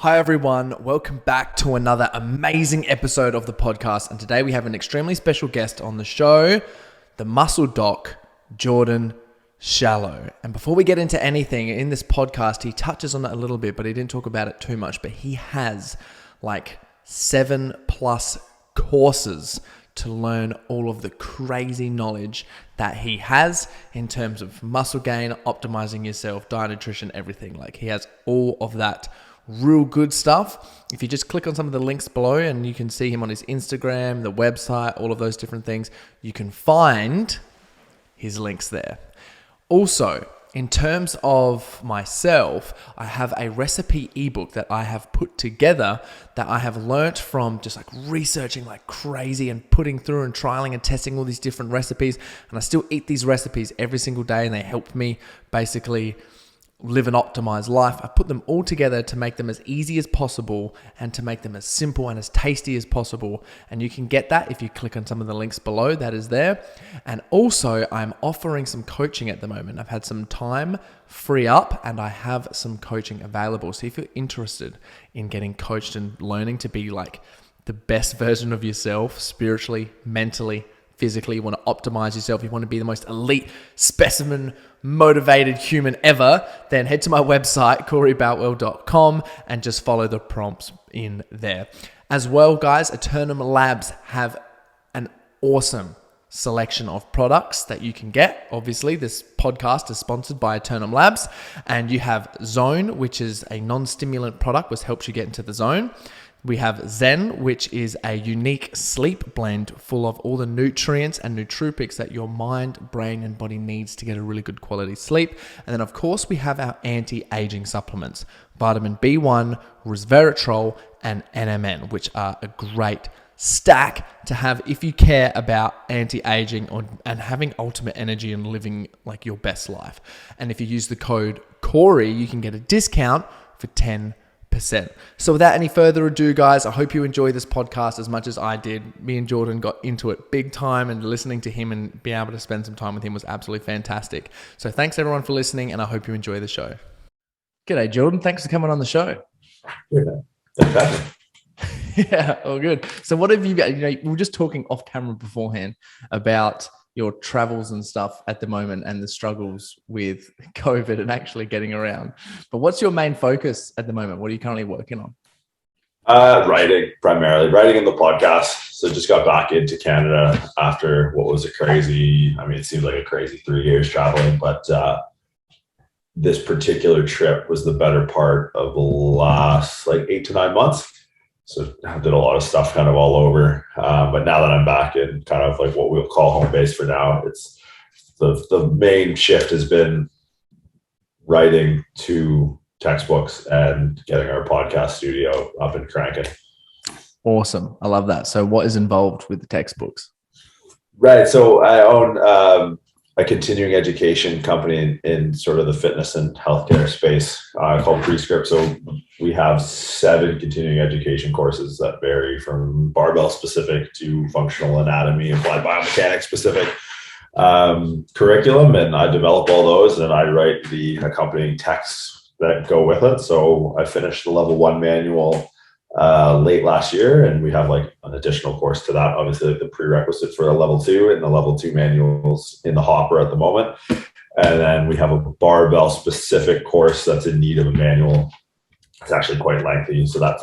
Hi everyone, welcome back to another amazing episode of the podcast. And today we have an extremely special guest on the show, the muscle doc, Jordan Shallow. And before we get into anything in this podcast, he touches on it a little bit, but he didn't talk about it too much. But he has like 7+ courses to learn all of the crazy knowledge that he has in terms of muscle gain, optimizing yourself, diet, nutrition, everything. Like he has all of that real good stuff. If you just click on some of the links below and you can see him on his Instagram, the website, all of those different things, you can find his links there. Also, in terms of myself, I have a recipe ebook that I have put together that I have learnt from just like researching like crazy and putting through and trialing and testing all these different recipes. And I still eat these recipes every single day and they help me basically live an optimized life. I put them all together to make them as easy as possible and to make them as simple and as tasty as possible. And you can get that if you click on some of the links below, that is there. And also I'm offering some coaching at the moment. I've had some time free up and I have some coaching available. So if you're interested in getting coached and learning to be like the best version of yourself, spiritually, mentally, physically, you want to optimize yourself, you want to be the most elite specimen motivated human ever, then head to my website, coreyboutwell.com, and just follow the prompts in there. As well, guys, Eternum Labs have an awesome selection of products that you can get. Obviously, this podcast is sponsored by Eternum Labs, and you have Zone, which is a non-stimulant product, which helps you get into the zone. We have Zen, which is a unique sleep blend full of all the nutrients and nootropics that your mind, brain, and body needs to get a really good quality sleep. And then, of course, we have our anti-aging supplements, vitamin B1, resveratrol, and NMN, which are a great stack to have if you care about anti-aging and having ultimate energy and living like your best life. And if you use the code Corey, you can get a discount for 10%. So without any further ado, guys, I hope you enjoy this podcast as much as I did. Me and Jordan got into it big time, and listening to him and being able to spend some time with him was absolutely fantastic. So thanks everyone for listening, and I hope you enjoy the show. G'day, Jordan. Thanks for coming on the show. Yeah, Yeah, all good. So what have you got? We were just talking off camera beforehand about your travels and stuff at the moment and the struggles with COVID and actually getting around. But what's your main focus at the moment? What are you currently working on? Writing, primarily. Writing in the podcast. So just got back into Canada after what was it seems like a crazy 3 years traveling, but this particular trip was the better part of the last 8 to 9 months. So I did a lot of stuff kind of all over. But now that I'm back in kind of like what we'll call home base for now, it's the main shift has been writing 2 textbooks and getting our podcast studio up and cranking. Awesome. I love that. So what is involved with the textbooks? Right. So I own a continuing education company in sort of the fitness and healthcare space called Pre-Script. So we have 7 continuing education courses that vary from barbell specific to functional anatomy, applied biomechanics specific curriculum. And I develop all those and I write the accompanying texts that go with it. So I finished the level 1 manual late last year, and we have an additional course to that, obviously the prerequisite for a level 2, and the level 2 manuals in the hopper at the moment. And then we have a barbell specific course that's in need of a manual. It's actually quite lengthy. So that's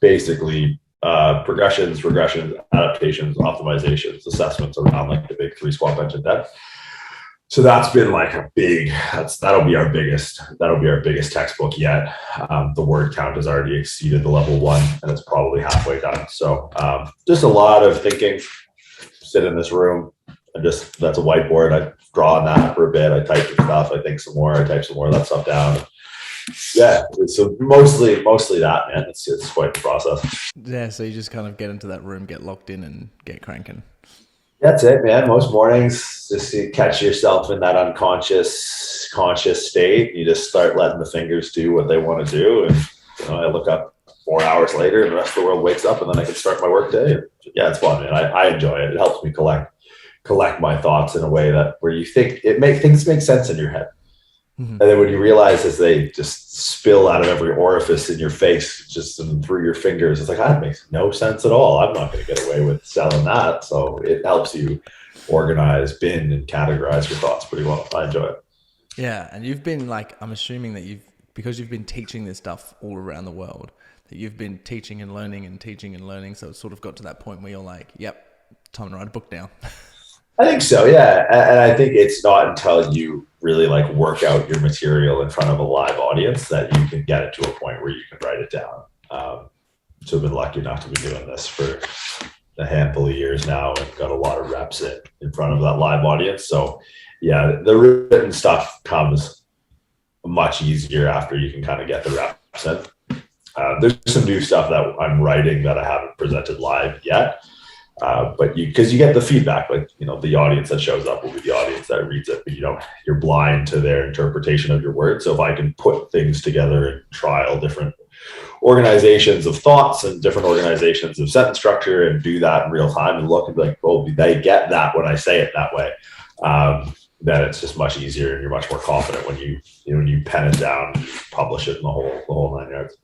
basically progressions, regressions, adaptations, optimizations, assessments around the big 3 squat, bench, and deadlift. So that's been that'll be our biggest textbook yet. The word count has already exceeded the level 1 and it's probably halfway done. So just a lot of thinking, sit in this room and that's a whiteboard. I draw on that for a bit. I type some stuff. I think some more. I type some more of that stuff down. Yeah. So mostly that, man. It's quite the process. Yeah. So you just kind of get into that room, get locked in and get cranking. That's it, man. Most mornings, just you catch yourself in that conscious state. You just start letting the fingers do what they want to do. And I look up 4 hours later and the rest of the world wakes up and then I can start my work day. Yeah, it's fun, man. I enjoy it. It helps me collect my thoughts in a way where you think things make sense in your head. And then when you realize as they just spill out of every orifice in your face, just and through your fingers, it's like, that makes no sense at all. I'm not going to get away with selling that. So it helps you organize, bin, and categorize your thoughts pretty well. I enjoy it. Yeah. And you've been like, I'm assuming that because you've been teaching this stuff all around the world, that you've been teaching and learning and teaching and learning. So it's sort of got to that point where you're like, yep, time to write a book now. I think so, yeah. And I think it's not until you really like work out your material in front of a live audience that you can get it to a point where you can write it down. So I've been lucky enough to be doing this for a handful of years now and got a lot of reps in front of that live audience. So yeah, the written stuff comes much easier after you can kind of get the reps in. There's some new stuff that I'm writing that I haven't presented live yet. But because you get the feedback, like, the audience that shows up will be the audience that reads it, but you're blind to their interpretation of your words. So if I can put things together and trial different organizations of thoughts and different organizations of sentence structure and do that in real time and look and be like, oh, they get that when I say it that way. Then it's just much easier and you're much more confident when you pen it down, and publish it in the whole 9 yards.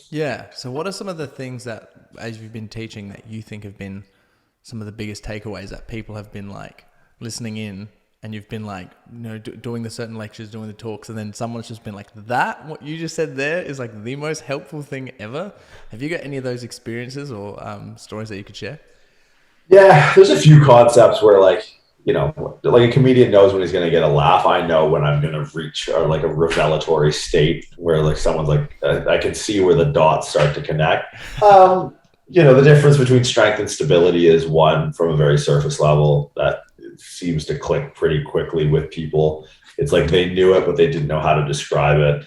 Yeah. So what are some of the things that, as you've been teaching, that you think have been some of the biggest takeaways that people have been like listening in, and you've been like, doing the certain lectures, doing the talks, and then someone's just been like, what you just said there is like the most helpful thing ever. Have you got any of those experiences or stories that you could share? Yeah, there's a few concepts where like a comedian knows when he's going to get a laugh. I know when I'm going to reach like a revelatory state where like someone's like, I can see where the dots start to connect. The difference between strength and stability is one from a very surface level that seems to click pretty quickly with people. It's like they knew it, but they didn't know how to describe it.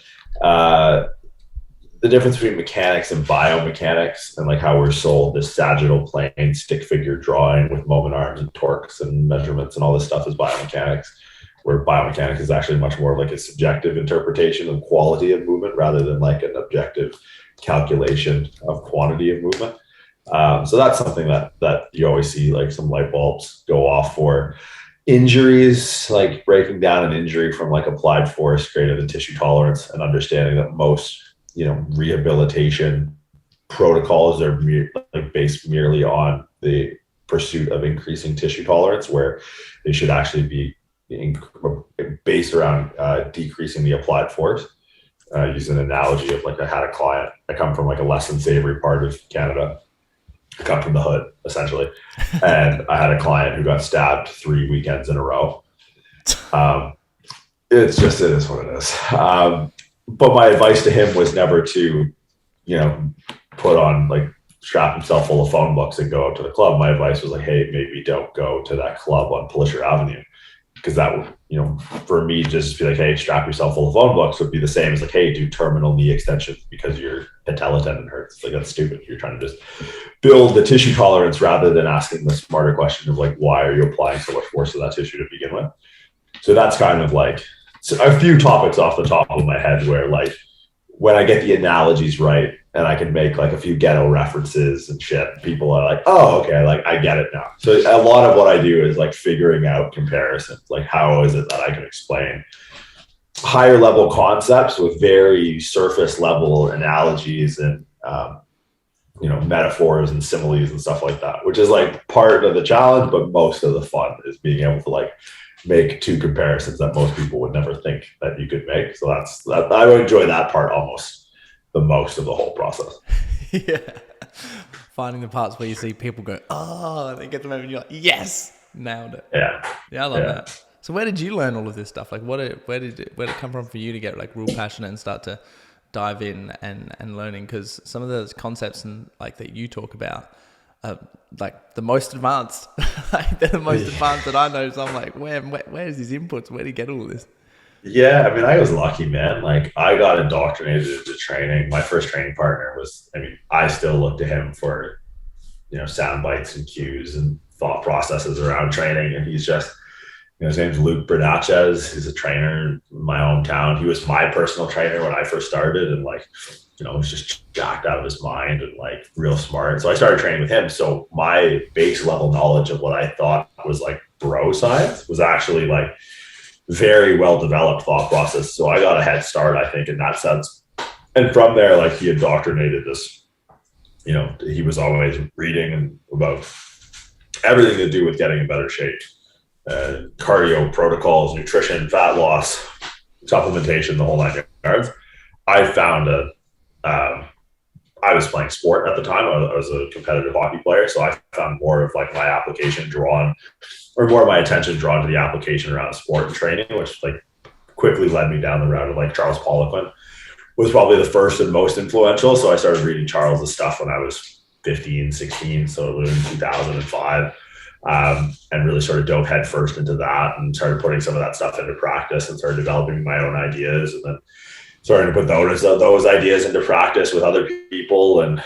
The difference between mechanics and biomechanics and like how we're sold this sagittal plane stick figure drawing with moment arms and torques and measurements and all this stuff is biomechanics, where biomechanics is actually much more like a subjective interpretation of quality of movement rather than like an objective calculation of quantity of movement. So that's something that you always see like some light bulbs go off for. Injuries, like breaking down an injury from like applied force greater than tissue tolerance and understanding that most rehabilitation protocols are based merely on the pursuit of increasing tissue tolerance, where they should actually be based around decreasing the applied force. Use an analogy of like I had a client, I come from like a less than savory part of Canada. I come from the hood, essentially. And I had a client who got stabbed 3 weekends in a row. It is what it is. But my advice to him was never to, put on like strap himself full of phone books and go out to the club. My advice was like, hey, maybe don't go to that club on Polisher Avenue. Because that would, for me, just be like, hey, strap yourself full of phone books would be the same as like, hey, do terminal knee extensions because your patella tendon hurts. Like, that's stupid. You're trying to just build the tissue tolerance rather than asking the smarter question of like, why are you applying so much force to that tissue to begin with? So that's kind of like a few topics off the top of my head where like when I get the analogies right and I can make like a few ghetto references and shit, people are like, oh, okay, like I get it now. So a lot of what I do is like figuring out comparisons, like how is it that I can explain higher level concepts with very surface level analogies and, metaphors and similes and stuff like that, which is like part of the challenge, but most of the fun is being able to like make two comparisons that most people would never think that you could make. So I would enjoy that part almost the most of the whole process. Yeah. Finding the parts where you see people go, oh, and they get the moment and you're like, yes, nailed it. Yeah. Yeah, I love that. So where did you learn all of this stuff? Like where did it come from for you to get like real passionate and start to dive in and learning? Because some of those concepts and like that you talk about like the most advanced, like they're the most advanced that I know. So I'm like, where's his inputs? Where did he get all of this? Yeah, I mean, I was lucky, man. Like I got indoctrinated into training. My first training partner I still look to him for, sound bites and cues and thought processes around training. And he's just, his name's Luke Bernatchez. He's a trainer in my hometown. He was my personal trainer when I first started and like, was just jacked out of his mind and like real smart. So I started training with him. So my base level knowledge of what I thought was like bro science was actually like, very well developed thought process. So I got a head start, I think, in that sense. And from there, like, he indoctrinated this, you know, he was always reading and about everything to do with getting in better shape, cardio protocols, nutrition, fat loss, supplementation, the whole 9 yards. I found I was playing sport at the time. I was a competitive hockey player. So I found more of like my application drawn, or more of my attention drawn to the application around sport and training, which like quickly led me down the route of like Charles Poliquin was probably the first and most influential. So I started reading Charles's stuff when I was 15, 16. So in 2005, and really sort of dove headfirst into that and started putting some of that stuff into practice and started developing my own ideas, and then starting to put those ideas into practice with other people. And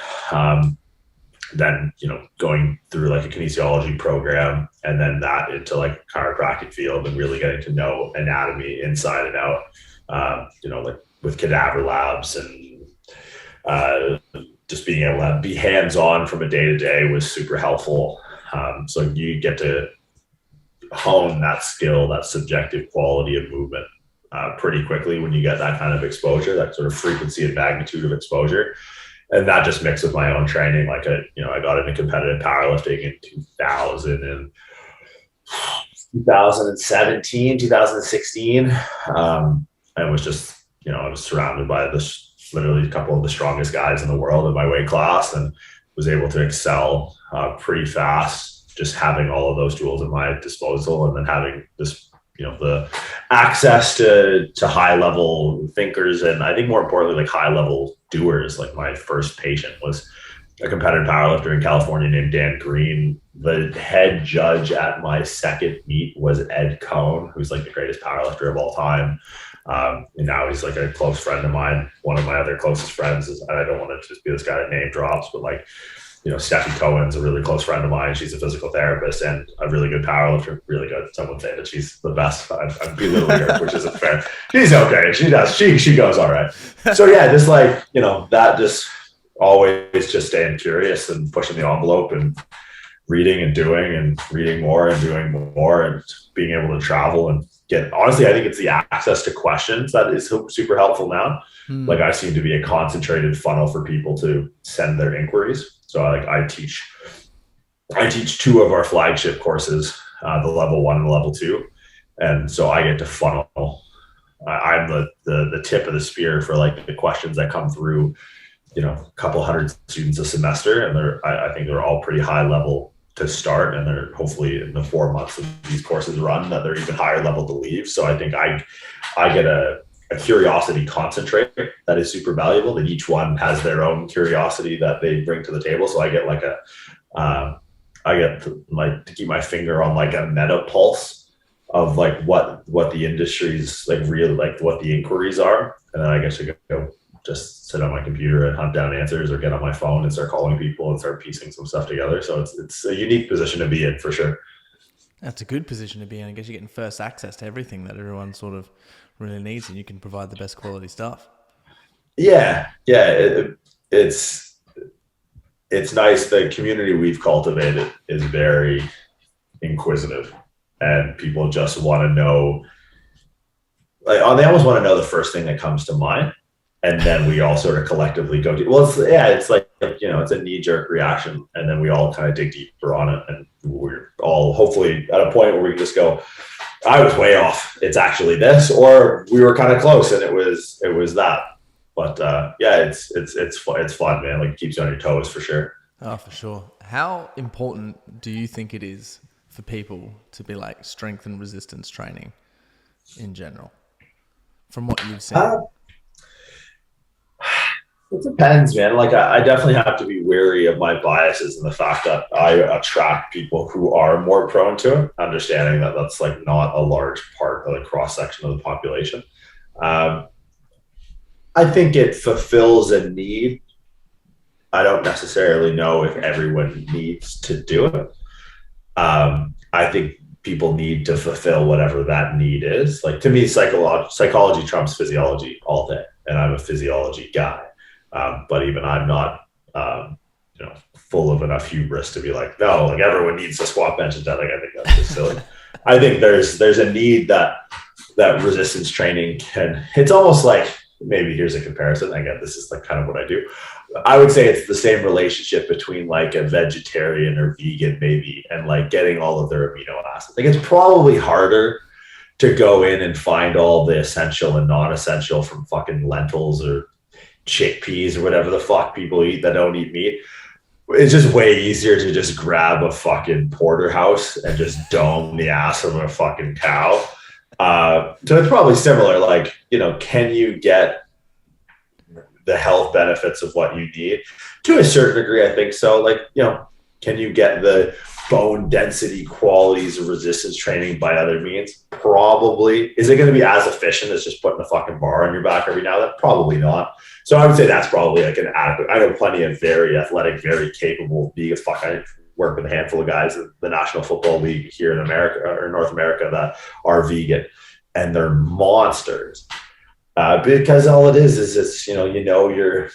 then, you know, going through like a kinesiology program, and then that into like chiropractic field, and really getting to know anatomy inside and out, you know, like with cadaver labs, and just being able to be hands-on from a day-to-day was super helpful. So you get to hone that skill, that subjective quality of movement pretty quickly when you get that kind of exposure, that sort of frequency and magnitude of exposure. And that just mixed with my own training. Like, I got into competitive powerlifting in 2017, 2016. And was just, you know, I was surrounded by literally a couple of the strongest guys in the world in my weight class, and was able to excel pretty fast, just having all of those tools at my disposal, and then having this, you know, the access to high level thinkers, and I think more importantly, like high level doers. Like my first patient was a competitive powerlifter in California named Dan Green. The head judge at my second meet was Ed Cohn, who's like the greatest powerlifter of all time. And now he's like a close friend of mine. One of my other closest friends is, I don't want to just be this guy that name drops, but like, you know, Steffi Cohen's a really close friend of mine. She's a physical therapist and a really good powerlifter, really good. Some would say that she's the best. I'm belittling her, which isn't fair. She's okay. She goes all right. So yeah, just like, you know, that just always just staying curious and pushing the envelope and reading and doing and reading more and doing more and being able to travel and honestly, I think it's the access to questions that is super helpful now. Like I seem to be a concentrated funnel for people to send their inquiries. So like I teach 2 of our flagship courses, the level 1 and the level 2. And so I get to funnel. I'm the tip of the spear for like the questions that come through, you know, a couple hundred students a semester. And I think they're all pretty high level to start, and they're hopefully in the 4 months of these courses run that they're even higher level to leave. So I think I get a curiosity concentrate that is super valuable, that each one has their own curiosity that they bring to the table. So I get like I get to keep my finger on like a meta pulse of like what the industry's like really like what the inquiries are. And then I guess I go just sit on my computer and hunt down answers, or get on my phone and start calling people and start piecing some stuff together. So it's a unique position to be in for sure. That's a good position to be in. I guess you're getting first access to everything that everyone sort of really needs, and you can provide the best quality stuff. Yeah. It's nice. The community we've cultivated is very inquisitive, and people just want to know, like, they almost want to know the first thing that comes to mind. And then we all sort of collectively go to, it's like, you know, it's a knee-jerk reaction. And then we all kind of dig deeper on it. And we're all hopefully at a point where we can just go, I was way off. It's actually this, or we were kind of close and it was that. But yeah, it's fun, man. Like, it keeps you on your toes for sure. Oh, for sure. How important do you think it is for people to be like strength and resistance training in general, from what you've seen? It depends, man. Like I definitely have to be wary of my biases and the fact that I attract people who are more prone to it, understanding that that's like not a large part of the cross section of the population. I think it fulfills a need. I don't necessarily know if everyone needs to do it. I think people need to fulfill whatever that need is. Like, to me, psychology trumps physiology all day, and I'm a physiology guy. But even I'm not, you know, full of enough hubris to be like, no, like everyone needs to squat, bench, and deadlift. Like, I think that's just silly. I think there's a need that that resistance training it's almost like, maybe here's a comparison. Again, this is like kind of what I do. I would say it's the same relationship between like a vegetarian or vegan maybe, and like getting all of their amino acids. Like it's probably harder to go in and find all the essential and non-essential from fucking lentils or chickpeas or whatever the fuck people eat that don't eat meat. It's just way easier to just grab a fucking porterhouse and just dome the ass of a fucking cow. So it's probably similar. Like, you know, can you get the health benefits of what you need? To a certain degree, I think so. Like, you know, can you get the bone density qualities of resistance training by other means? Probably. Is it going to be as efficient as just putting a fucking bar on your back every now and then? Probably not. So I would say that's probably like an adequate. I know plenty of very athletic, very capable vegan. I work with a handful of guys in the National Football League here in America or North America that are vegan, and they're monsters. Because all it is it's, you know, your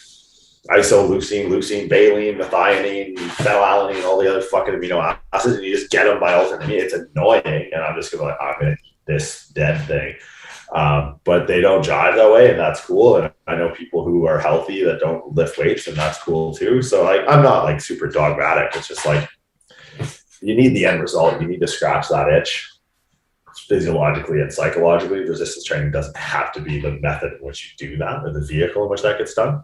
isoleucine, leucine, valine, methionine, phenylalanine, all the other fucking amino acids, and you just get them by alternate. It's annoying, and I'm just gonna like, I'm gonna eat this dead thing. But they don't jive that way, and that's cool. And I know people who are healthy that don't lift weights, and that's cool too. So like, I'm not like super dogmatic. It's just like, you need the end result. You need to scratch that itch. Physiologically and psychologically, resistance training doesn't have to be the method in which you do that or the vehicle in which that gets done.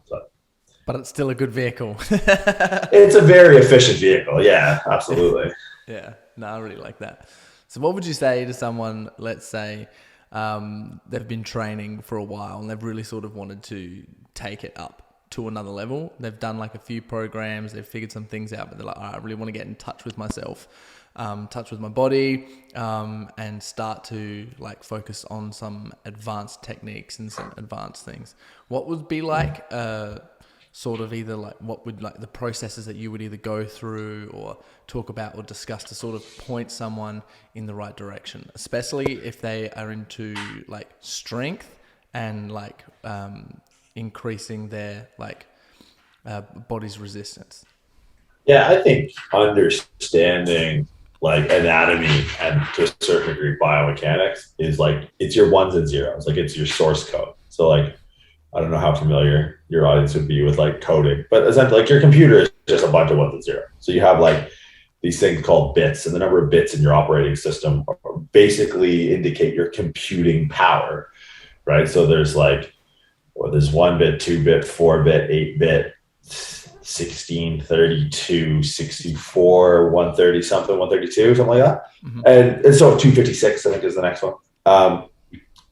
But it's still a good vehicle. It's a very efficient vehicle. Yeah, absolutely. Yeah, no, I really like that. So what would you say to someone, let's say, they've been training for a while and they've really sort of wanted to take it up to another level. They've done like a few programs, they've figured some things out, but they're like, I really want to get in touch with myself, touch with my body, and start to like focus on some advanced techniques and some advanced things. What would be like sort of either like what would like the processes that you would either go through or talk about or discuss to sort of point someone in the right direction, especially if they are into like strength and like increasing their like body's resistance? Yeah, I think understanding like anatomy and to a certain degree biomechanics is like, it's your ones and zeros, like it's your source code. So like, I don't know how familiar your audience would be with like coding, but essentially like your computer is just a bunch of ones and zeros. So you have like these things called bits, and the number of bits in your operating system basically indicate your computing power, right? So there's like, well, there's 1-bit, 2-bit, 4-bit, 8-bit, 16, 32, 64, 130 something, 132, something like that. Mm-hmm. And so 256, I think, is the next one.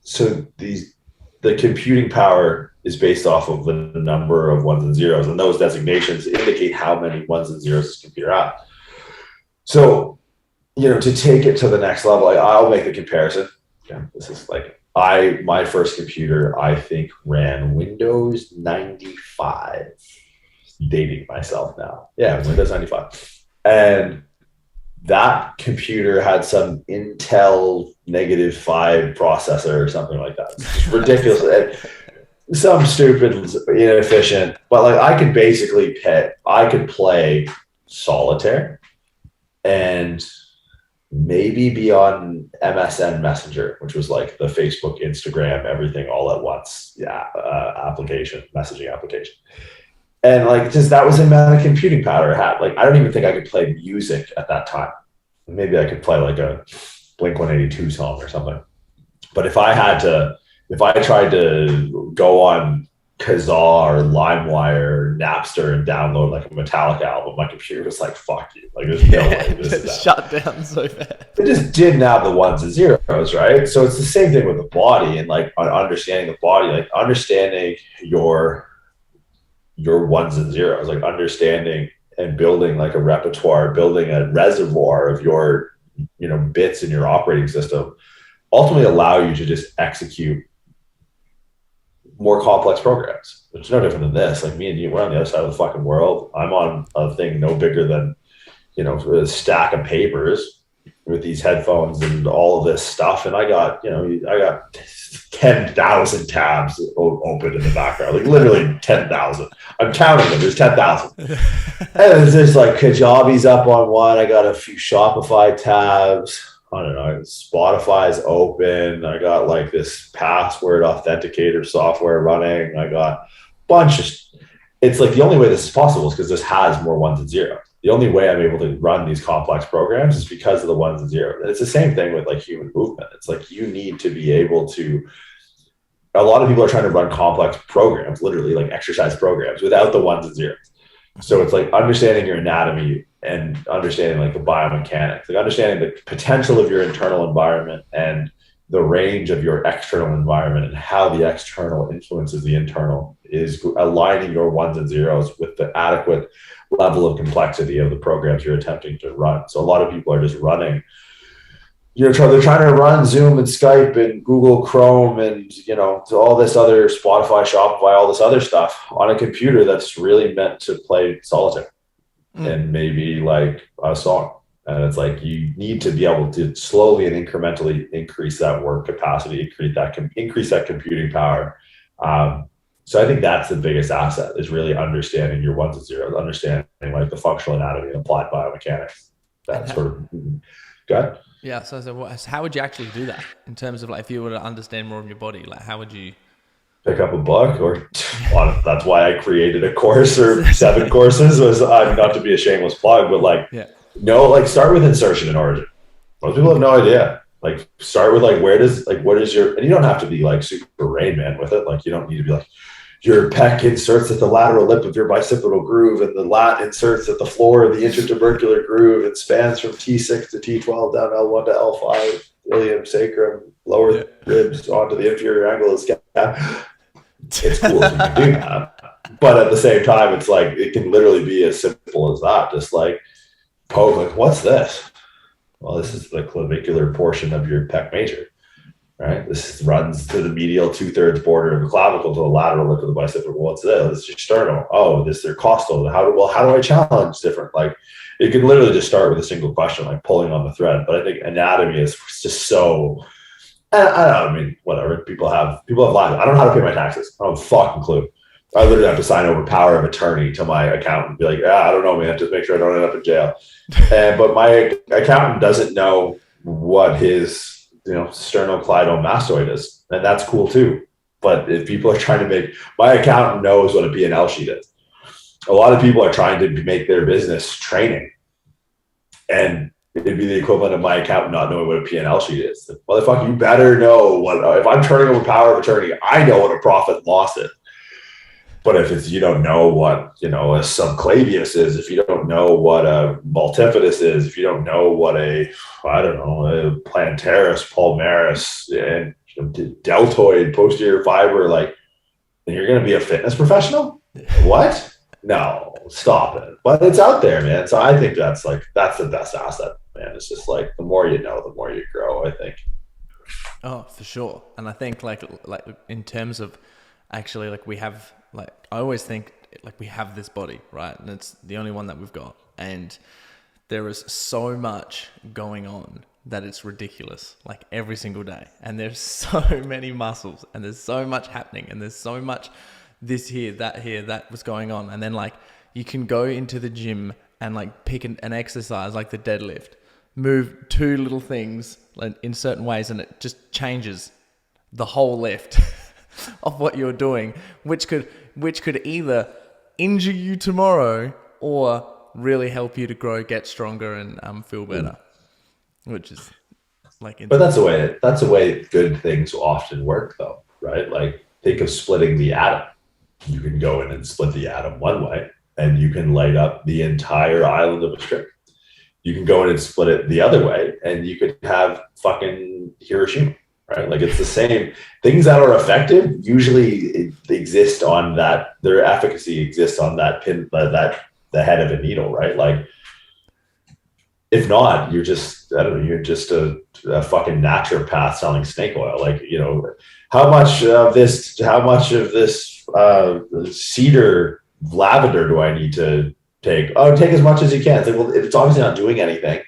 So the computing power is based off of the number of ones and zeros, and those designations indicate how many ones and zeros this computer has. So, you know, to take it to the next level, I'll make the comparison. Yeah, this is like, my first computer, I think, ran Windows 95. Dating myself now. Yeah, Windows 95. And that computer had some Intel -5 processor or something like that. It's ridiculous. Some stupid, inefficient, but like I could basically play solitaire and maybe be on MSN Messenger, which was like the Facebook, Instagram, everything all at once. Yeah, messaging application. And like, just that was the amount of computing power I had. Like, I don't even think I could play music at that time. Maybe I could play like a Blink-182 song or something. But if I tried to go on Kazaa or LimeWire or Napster and download like a Metallica album, my computer was like, fuck you. Like, there's no way this is shut down so fast. It just didn't have the ones and zeros, right? So it's the same thing with the body, and like understanding the body, like understanding your ones and zeros, like understanding and building like a repertoire, building a reservoir of your, bits in your operating system, ultimately allow you to just execute more complex programs. It's no different than this. Like me and you, we're on the other side of the fucking world. I'm on a thing no bigger than, a stack of papers with these headphones and all of this stuff. And I got 10,000 tabs open in the background, like literally 10,000. I'm counting them. There's 10,000. And there's like Kajabi's up on one. I got a few Shopify tabs. I don't know, Spotify's open. I got like this password authenticator software running. I got a bunch of, it's like the only way this is possible is because this has more ones and zeros. The only way I'm able to run these complex programs is because of the ones and zeros. And it's the same thing with like human movement. It's like you need to be able to, a lot of people are trying to run complex programs, literally like exercise programs without the ones and zeros. So it's like understanding your anatomy and understanding like the biomechanics, like understanding the potential of your internal environment and the range of your external environment and how the external influences the internal is aligning your ones and zeros with the adequate level of complexity of the programs you're attempting to run. So a lot of people are just running, they're trying to run Zoom and Skype and Google Chrome and, you know, all this other Spotify, Shopify, all this other stuff on a computer that's really meant to play solitaire and maybe like a song. And it's like, you need to be able to slowly and incrementally increase that work capacity, increase that computing power. So I think that's the biggest asset, is really understanding your ones and zeros, understanding like the functional anatomy and applied biomechanics. That sort of, go ahead. Yeah. So how would you actually do that in terms of like, if you were to understand more of your body, like how would you pick up a book? Or that's why I created a course or 7 courses, was not to be a shameless plug, but like, no, like start with insertion and origin. Most people have no idea. Like start with like, what is your, and you don't have to be like super Rain Man with it. Like you don't need to be like, your pec inserts at the lateral lip of your bicipital groove and the lat inserts at the floor of the intertubercular groove and spans from T6 to T12 down L1 to L5, ilium, sacrum, lower ribs onto the inferior angle of the scap. It's cool if you can do that. But at the same time, it's like, it can literally be as simple as that. Just like poke, like, what's this? Well, this is the clavicular portion of your pec major. Right, this runs to the medial 2/3 border of the clavicle to the lateral lip of the bicipital. What's this? This is your sternum. Oh, this is their costal. How do I challenge different? Like, it can literally just start with a single question, like pulling on the thread. But I think anatomy is just so. I mean, whatever. People have lives. I don't know how to pay my taxes. I don't have a fucking clue. I literally have to sign over power of attorney to my accountant and be like, I don't know, man. Just make sure I don't end up in jail. But my accountant doesn't know what his sternocleidomastoid is, and that's cool too. But if people are trying to make, my accountant knows what a P&L sheet is. A lot of people are trying to make their business training, and it'd be the equivalent of my accountant not knowing what a P&L sheet is. Motherfucker, you better know what, if I'm turning over power of attorney, I know what a profit and loss is. But if it's, you don't know what, a subclavius is, if you don't know what a multifidus is, if you don't know what a plantaris, palmaris, and deltoid posterior fiber, like, then you're going to be a fitness professional? What? No, stop it. But it's out there, man. So I think that's the best asset, man. It's just like, the more you know, the more you grow, I think. Oh, for sure. And I think like in terms of actually, like, we have, like, I always think like we have this body, right? And it's the only one that we've got. And there is so much going on that it's ridiculous, like every single day. And there's so many muscles and there's so much happening and there's so much this here, that was going on. And then like you can go into the gym and like pick an exercise like the deadlift, move 2 little things like in certain ways, and it just changes the whole lift of what you're doing, which could either injure you tomorrow or really help you to grow, get stronger, and feel better. Which is like insane. But that's the way good things often work, though, right? Like, think of splitting the atom. You can go in and split the atom one way, and you can light up the entire island of a strip. You can go in and split it the other way, and you could have fucking Hiroshima. Right? Like, it's the same. Things that are effective usually exist on that, their efficacy exists on that pin, the head of a needle, right? Like, if not, you're just, I don't know, you're just a fucking naturopath selling snake oil. Like, how much of this cedar lavender do I need to take? Oh, take as much as you can. It's like, well, it's obviously not doing anything.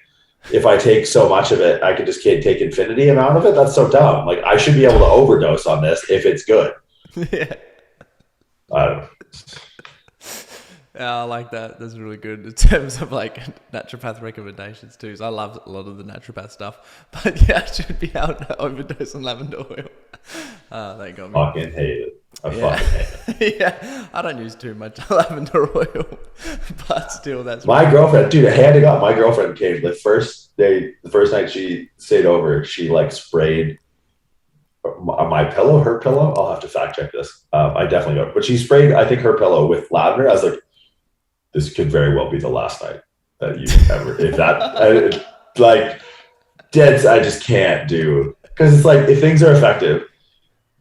If I take so much of it, I could just take infinity amount of it. That's so dumb. Like, I should be able to overdose on this if it's good. Yeah. I don't know. Yeah, I like that. That's really good in terms of like naturopath recommendations too. So I love a lot of the naturopath stuff. But yeah, I should be able to overdose on lavender oil. They got me. Fucking hate it. I fucking hate it. Yeah, I don't use too much lavender oil, but still, that's my girlfriend, dude. I had to go. My girlfriend came the first night she stayed over. She like sprayed my pillow, her pillow. I'll have to fact check this. I definitely don't. But she sprayed, I think, her pillow with lavender. I was like, this could very well be the last night that you ever. If that, like, dead. I just can't do, because it's like if things are effective,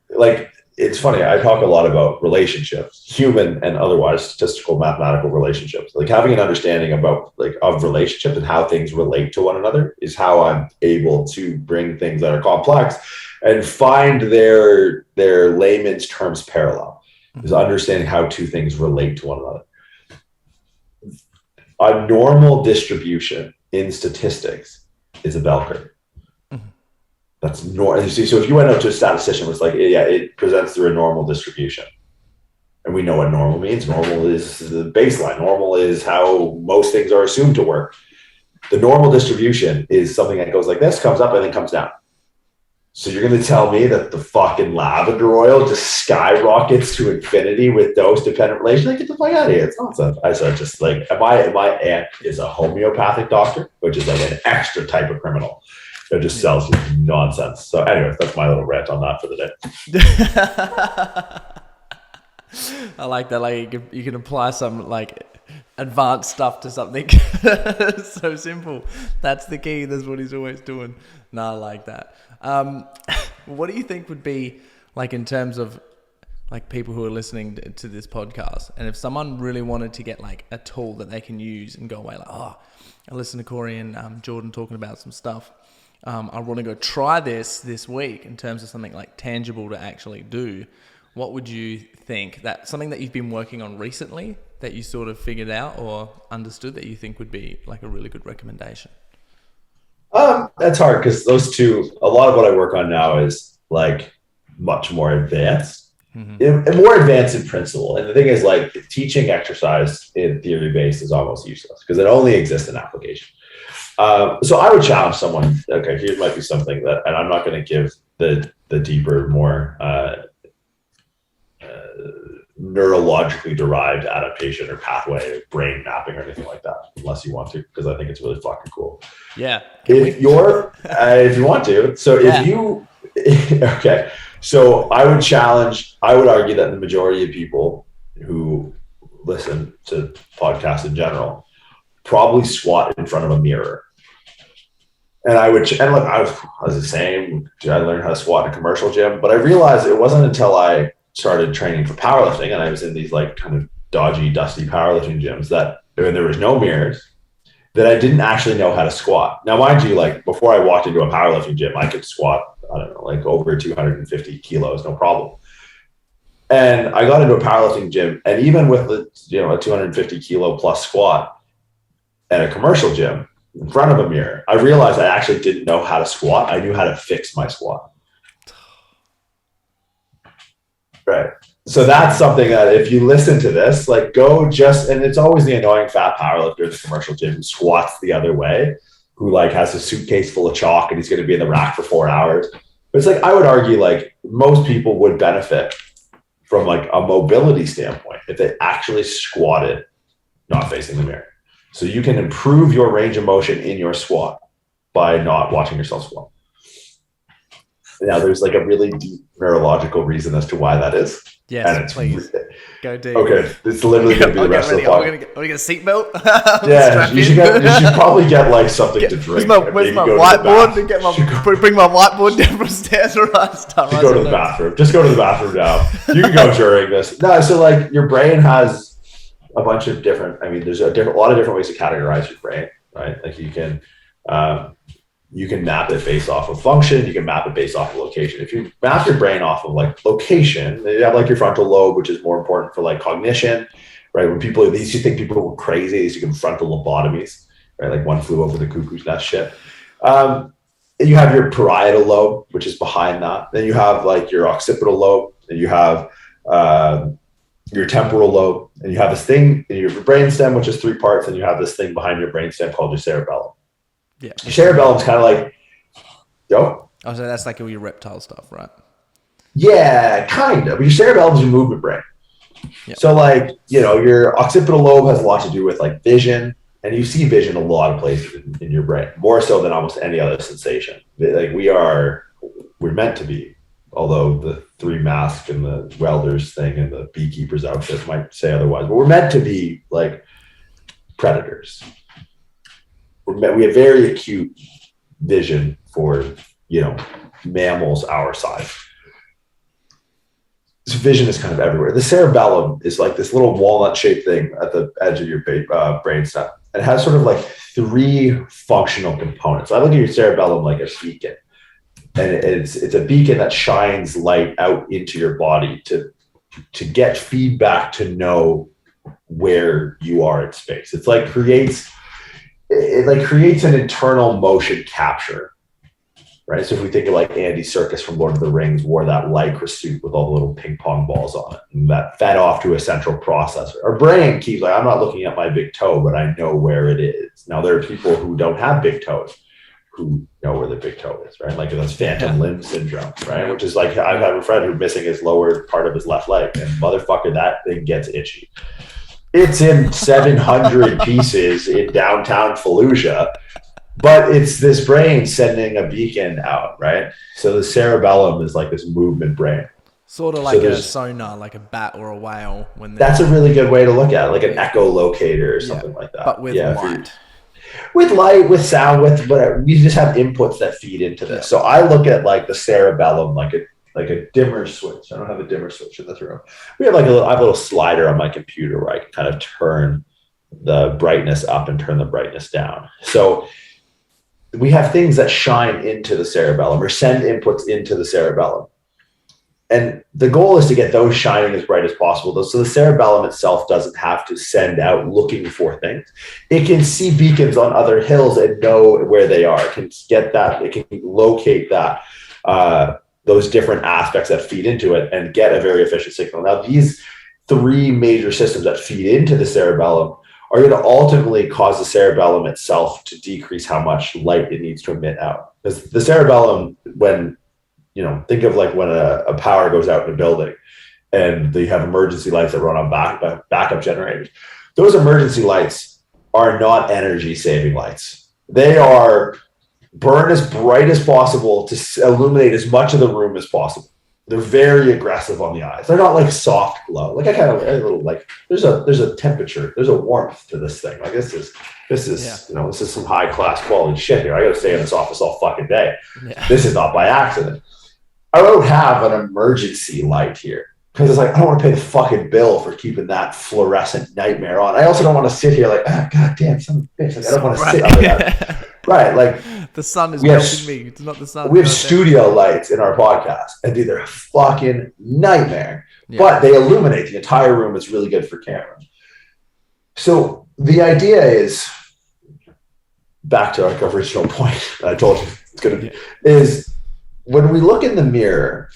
like. It's funny. I talk a lot about relationships, human and otherwise, statistical, mathematical relationships. Like having an understanding about of relationships and how things relate to one another is how I'm able to bring things that are complex and find their layman's terms parallel. Is understanding how two things relate to one another. A normal distribution in statistics is a bell curve. That's normal. So if you went up to a statistician, it's like, yeah, it presents through a normal distribution. And we know what normal means. Normal is the baseline. Normal is how most things are assumed to work. The normal distribution is something that goes like this, comes up, and then comes down. So you're going to tell me that the fucking lavender oil just skyrockets to infinity with dose-dependent relation? Like, get the fuck out of here. It's nonsense. I said, just like, my aunt is a homeopathic doctor, which is like an extra type of criminal. It just sells you nonsense. So anyway, that's my little rant on that for the day. I like that. Like you can apply some like advanced stuff to something so simple. That's the key. That's what he's always doing. No, I like that. What do you think would be like in terms of like people who are listening to this podcast, and if someone really wanted to get like a tool that they can use and go away like, oh, I listened to Corey and Jordan talking about some stuff. I want to go try this week in terms of something like tangible to actually do. What would you think that something that you've been working on recently that you sort of figured out or understood that you think would be like a really good recommendation? That's hard because those two, a lot of what I work on now is like much more advanced, and more advanced in principle. And the thing is, like, teaching exercise in theory based is almost useless because it only exists in application. So I would challenge someone. Okay, here might be something that, and I'm not going to give the deeper, more neurologically derived adaptation or pathway, brain mapping or anything like that, unless you want to, because I think it's really fucking cool. Yeah. If you want to. So if you, okay. So I would argue that the majority of people who listen to podcasts in general probably squat in front of a mirror. And I was the same. I learned how to squat in a commercial gym, but I realized it wasn't until I started training for powerlifting and I was in these like kind of dodgy, dusty powerlifting gyms that when there was no mirrors, that I didn't actually know how to squat. Now, mind you, like before I walked into a powerlifting gym, I could squat, I don't know, like over 250 kilos, no problem. And I got into a powerlifting gym, and even with a 250 kilo plus squat at a commercial gym in front of a mirror, I realized I actually didn't know how to squat. I knew how to fix my squat. Right. So that's something that if you listen to this, like and it's always the annoying fat powerlifter in the commercial gym who squats the other way, who like has a suitcase full of chalk and he's going to be in the rack for 4 hours. But it's like, I would argue like most people would benefit from like a mobility standpoint if they actually squatted, not facing the mirror. So you can improve your range of motion in your squat by not watching yourself squat. Now, there's like a really deep neurological reason as to why that is. Yes, please. Go deep. Okay, it's literally going to be the rest of the podcast. Are we going to seatbelt? Yeah, you should probably get like something to drink. Where's my whiteboard? Bring my whiteboard down from stairs or start writing. Go to the bathroom. Just go to the bathroom now. You can go during this. No, so like your brain has a bunch of different, there's a lot of different ways to categorize your brain, right? Like you can map it based off of function. You can map it based off of location. If you map your brain off of like location, you have like your frontal lobe, which is more important for like cognition, right? When people, they used to think people were crazy, they used to get frontal lobotomies, right? Like one flew over the cuckoo's nest shit. You have your parietal lobe, which is behind that. Then you have like your occipital lobe, and you have your temporal lobe, and you have this thing in your brainstem, which is 3 parts, and you have this thing behind your brainstem called your cerebellum. Yeah. Your cerebellum is kind of like, Oh, so that's like all your reptile stuff, right? Yeah, kind of. Your cerebellum is your movement brain. Yep. So like, your occipital lobe has a lot to do with like vision, and you see vision a lot of places in your brain, more so than almost any other sensation. Like we're meant to be, although the 3 mask and the welders thing and the beekeeper's outfit might say otherwise, but we're meant to be like predators. We have very acute vision for, mammals our size. So vision is kind of everywhere. The cerebellum is like this little walnut-shaped thing at the edge of your brainstem. It has sort of like 3 functional components. So I look at your cerebellum like a beacon, and it's a beacon that shines light out into your body to get feedback to know where you are in space. It's like creates an internal motion capture. Right. So if we think of like Andy Serkis from Lord of the Rings wore that lycra suit with all the little ping pong balls on it, and that fed off to a central processor. Our brain keeps like, I'm not looking at my big toe, but I know where it is. Now there are people who don't have big toes who know where the big toe is, right? Like that's phantom limb syndrome, right? Which is like, I have a friend who's missing his lower part of his left leg, and motherfucker, that thing gets itchy. It's in 700 pieces in downtown Fallujah. But it's this brain sending a beacon out, right? So the cerebellum is like this movement brain. Sort of like a sonar, like a bat or a whale. That's a really good way to look at it, like an echolocator or something like that. But with light. With light, with sound, with whatever. We just have inputs that feed into this. So I look at like the cerebellum like a dimmer switch. I don't have a dimmer switch in this room. We have I have a little slider on my computer where I can kind of turn the brightness up and turn the brightness down. So we have things that shine into the cerebellum or send inputs into the cerebellum. And the goal is to get those shining as bright as possible. So the cerebellum itself doesn't have to send out looking for things. It can see beacons on other hills and know where they are. It can get that. It can locate that, those different aspects that feed into it and get a very efficient signal. Now, these 3 major systems that feed into the cerebellum are going to ultimately cause the cerebellum itself to decrease how much light it needs to emit out. Because the cerebellum, when, think of like when a power goes out in a building and you have emergency lights that run on backup generators. Those emergency lights are not energy saving lights. They are burn as bright as possible to illuminate as much of the room as possible. They're very aggressive on the eyes. They're not like soft glow. Like I kind of a little like there's a temperature, there's a warmth to this thing. Like this is this is some high class quality shit here. I got to stay in this office all fucking day. Yeah. This is not by accident. I don't have an emergency light here because it's like I don't want to pay the fucking bill for keeping that fluorescent nightmare on. I also don't want to sit here like god damn son of a bitch. Like, I don't want to sit under that. Right, like the sun is melting me. It's not the sun. We have studio lights in our podcast, and dude, they're a fucking nightmare. Yeah. But they illuminate the entire room. It's really good for camera. So the idea is back to our original point. I told you it's going to be is when we look in the mirror,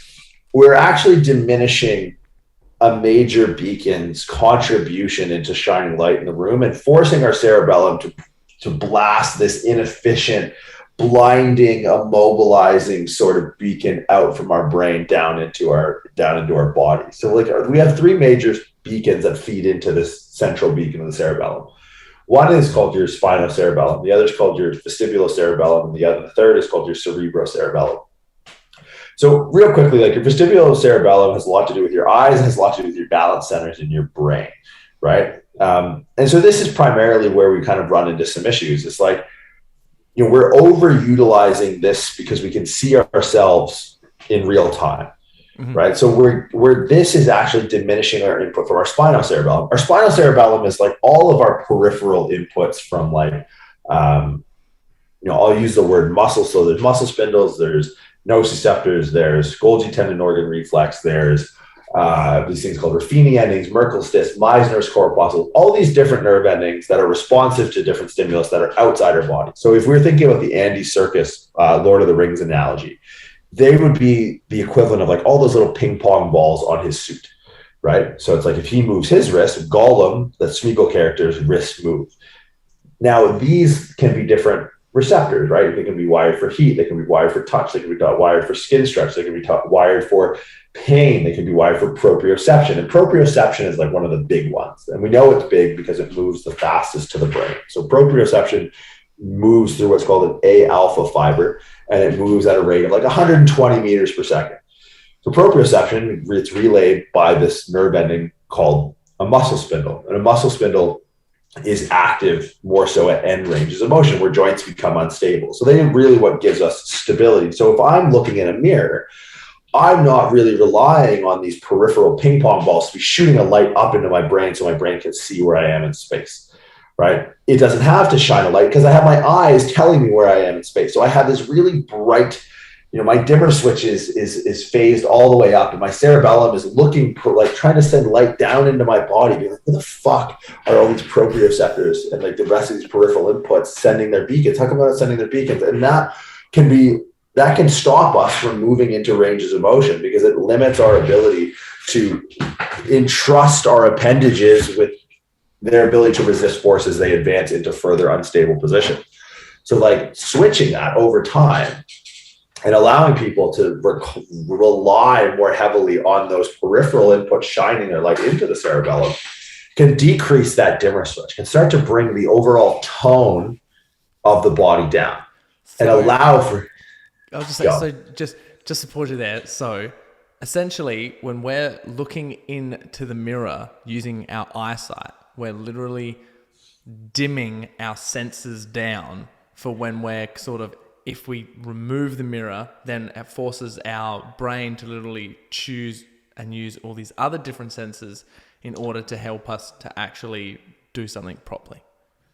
we're actually diminishing a major beacon's contribution into shining light in the room and forcing our cerebellum to blast this inefficient, blinding, immobilizing sort of beacon out from our brain down into our body. So like we have 3 major beacons that feed into this central beacon of the cerebellum. One is called your spinocerebellum. The other is called your vestibulocerebellum. And the third is called your cerebrocerebellum. So real quickly, like your vestibulocerebellum has a lot to do with your eyes and has a lot to do with your balance centers in your brain, right? And so this is primarily where we kind of run into some issues. It's like, we're overutilizing this because we can see ourselves in real time, right? So this is actually diminishing our input from our spinocerebellum. Our spinocerebellum is like all of our peripheral inputs from like, I'll use the word muscle. So there's muscle spindles, there's nociceptors, there's Golgi tendon organ reflex, there's these things called Ruffini endings, Merkel's disc, Meissner's corpuscle, all these different nerve endings that are responsive to different stimulus that are outside our body. So if we're thinking about the Andy Serkis Lord of the Rings analogy, they would be the equivalent of like all those little ping pong balls on his suit. right? So it's like if he moves his wrist, Gollum, the Smeagol character's wrist move. Now, these can be different receptors, right? They can be wired for heat. They can be wired for touch. They can be wired for skin stretch. They can be wired for pain. They can be wired for proprioception. And proprioception is like one of the big ones. And we know it's big because it moves the fastest to the brain. So proprioception moves through what's called an A alpha fiber, and it moves at a rate of like 120 meters per second. So proprioception, it's relayed by this nerve ending called a muscle spindle. And a muscle spindle is active more so at end ranges of motion where joints become unstable. So they are really what gives us stability. So if I'm looking in a mirror, I'm not really relying on these peripheral ping pong balls to be shooting a light up into my brain so my brain can see where I am in space, right? It doesn't have to shine a light because I have my eyes telling me where I am in space. So I have this really bright, my dimmer switch is phased all the way up, and my cerebellum is looking like trying to send light down into my body. Being like, where the fuck are all these proprioceptors and like the rest of these peripheral inputs sending their beacons? How come they're not sending their beacons? And that can stop us from moving into ranges of motion because it limits our ability to entrust our appendages with their ability to resist force as they advance into further unstable position. So like switching that over time and allowing people to rely more heavily on those peripheral inputs shining their light into the cerebellum can decrease that dimmer switch, can start to bring the overall tone of the body down and allow for... I was just saying, so just support you there. So essentially, when we're looking into the mirror using our eyesight, we're literally dimming our senses down for when we're sort of, if we remove the mirror, then it forces our brain to literally choose and use all these other different senses in order to help us to actually do something properly.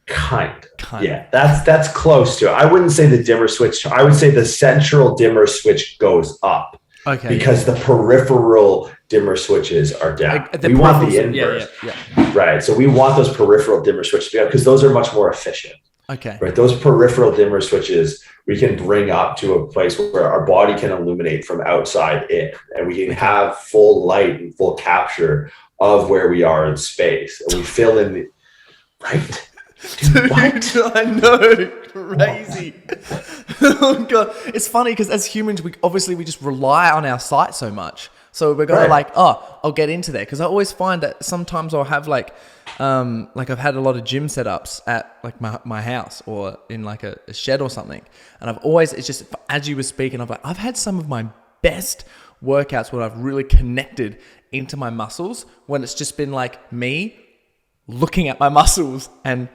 Kind of. Yeah, that's close to it. I wouldn't say the dimmer switch. I would say the central dimmer switch goes up. Okay. Because the peripheral dimmer switches are down. We want the inverse. Yeah. Right. So we want those peripheral dimmer switches to be up because those are much more efficient. Okay. Right. Those peripheral dimmer switches we can bring up to a place where our body can illuminate from outside in, and we can have full light and full capture of where we are in space. And we fill in the right. Dude, what? I know, crazy. Oh God, it's funny because as humans, we just rely on our sight so much. So we're gonna I'll get into there because I always find that sometimes I'll have like I've had a lot of gym setups at like my house or in like a shed or something, and it's just as you were speaking, I've had some of my best workouts where I've really connected into my muscles when it's just been like me looking at my muscles and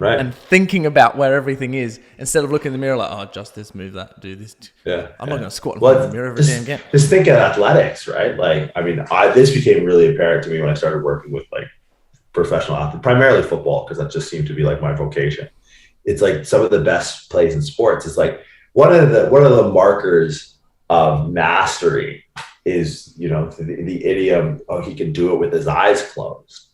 thinking about where everything is instead of looking in the mirror like, oh, just this, move that, do this. I'm not going to squat in front of the mirror every damn game. Just think of athletics, right? Like, I mean, this became really apparent to me when I started working with like professional athletes, primarily football, because that just seemed to be like my vocation. It's like some of the best plays in sports. It's like one of the markers of mastery is, the idiom, oh, he can do it with his eyes closed.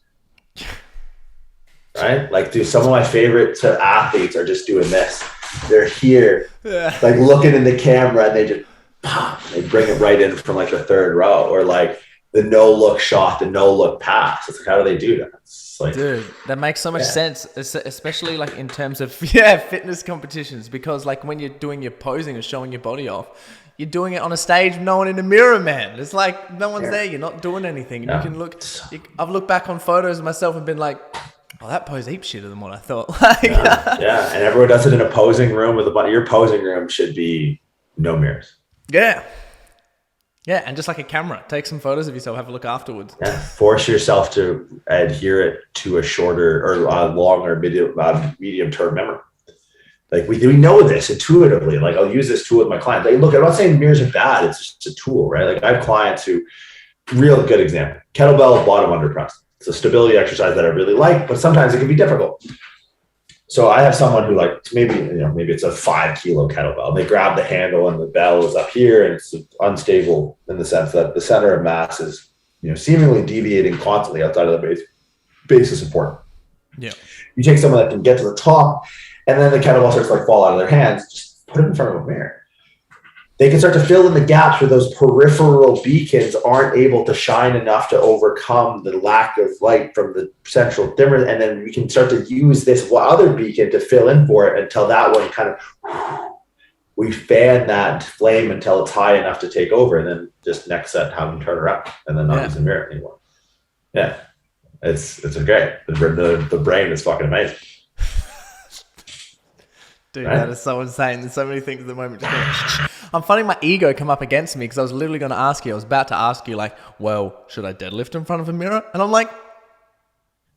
Right? Like, dude, some of my favorite athletes are just doing this. They're here, like looking in the camera, and they just they bring it right in from like the third row, or like the no look shot, the no look pass. It's like, how do they do that? It's like, dude, that makes so much sense, especially like in terms of fitness competitions, because like when you're doing your posing or showing your body off, you're doing it on a stage with no one in the mirror, man. It's like no one's there. You're not doing anything. You can look. I've looked back on photos of myself and been like, oh, that pose heaps shitter than what I thought. And everyone does it in a posing room with a bunch. Your posing room should be no mirrors. Yeah, and just like a camera, take some photos of yourself, have a look afterwards. Yeah, force yourself to adhere it to a shorter or long or medium term memory. Like we know this intuitively. Like I'll use this tool with my clients. Like, look, I'm not saying mirrors are bad. It's just a tool, right? Like I have clients who, real good example, kettlebell bottom under press. It's a stability exercise that I really like, but sometimes it can be difficult. So I have someone who like, maybe it's a 5 kilo kettlebell, and they grab the handle and the bell is up here, and it's unstable in the sense that the center of mass is, seemingly deviating constantly outside of the base of support. Yeah. You take someone that can get to the top, and then the kettlebell starts to like fall out of their hands, just put it in front of a mirror. they can start to fill in the gaps where those peripheral beacons aren't able to shine enough to overcome the lack of light from the central dimmer. And then we can start to use this other beacon to fill in for it until that one kind of, we fan that flame until it's high enough to take over. And then just next set, have them turn around and then not use the mirror anymore. Yeah. It's great. The brain is fucking amazing. Dude, right? That is so insane. There's so many things at the moment. I'm finding my ego come up against me because I was literally going to ask you. I was about to ask you, like, well, should I deadlift in front of a mirror? And I'm like,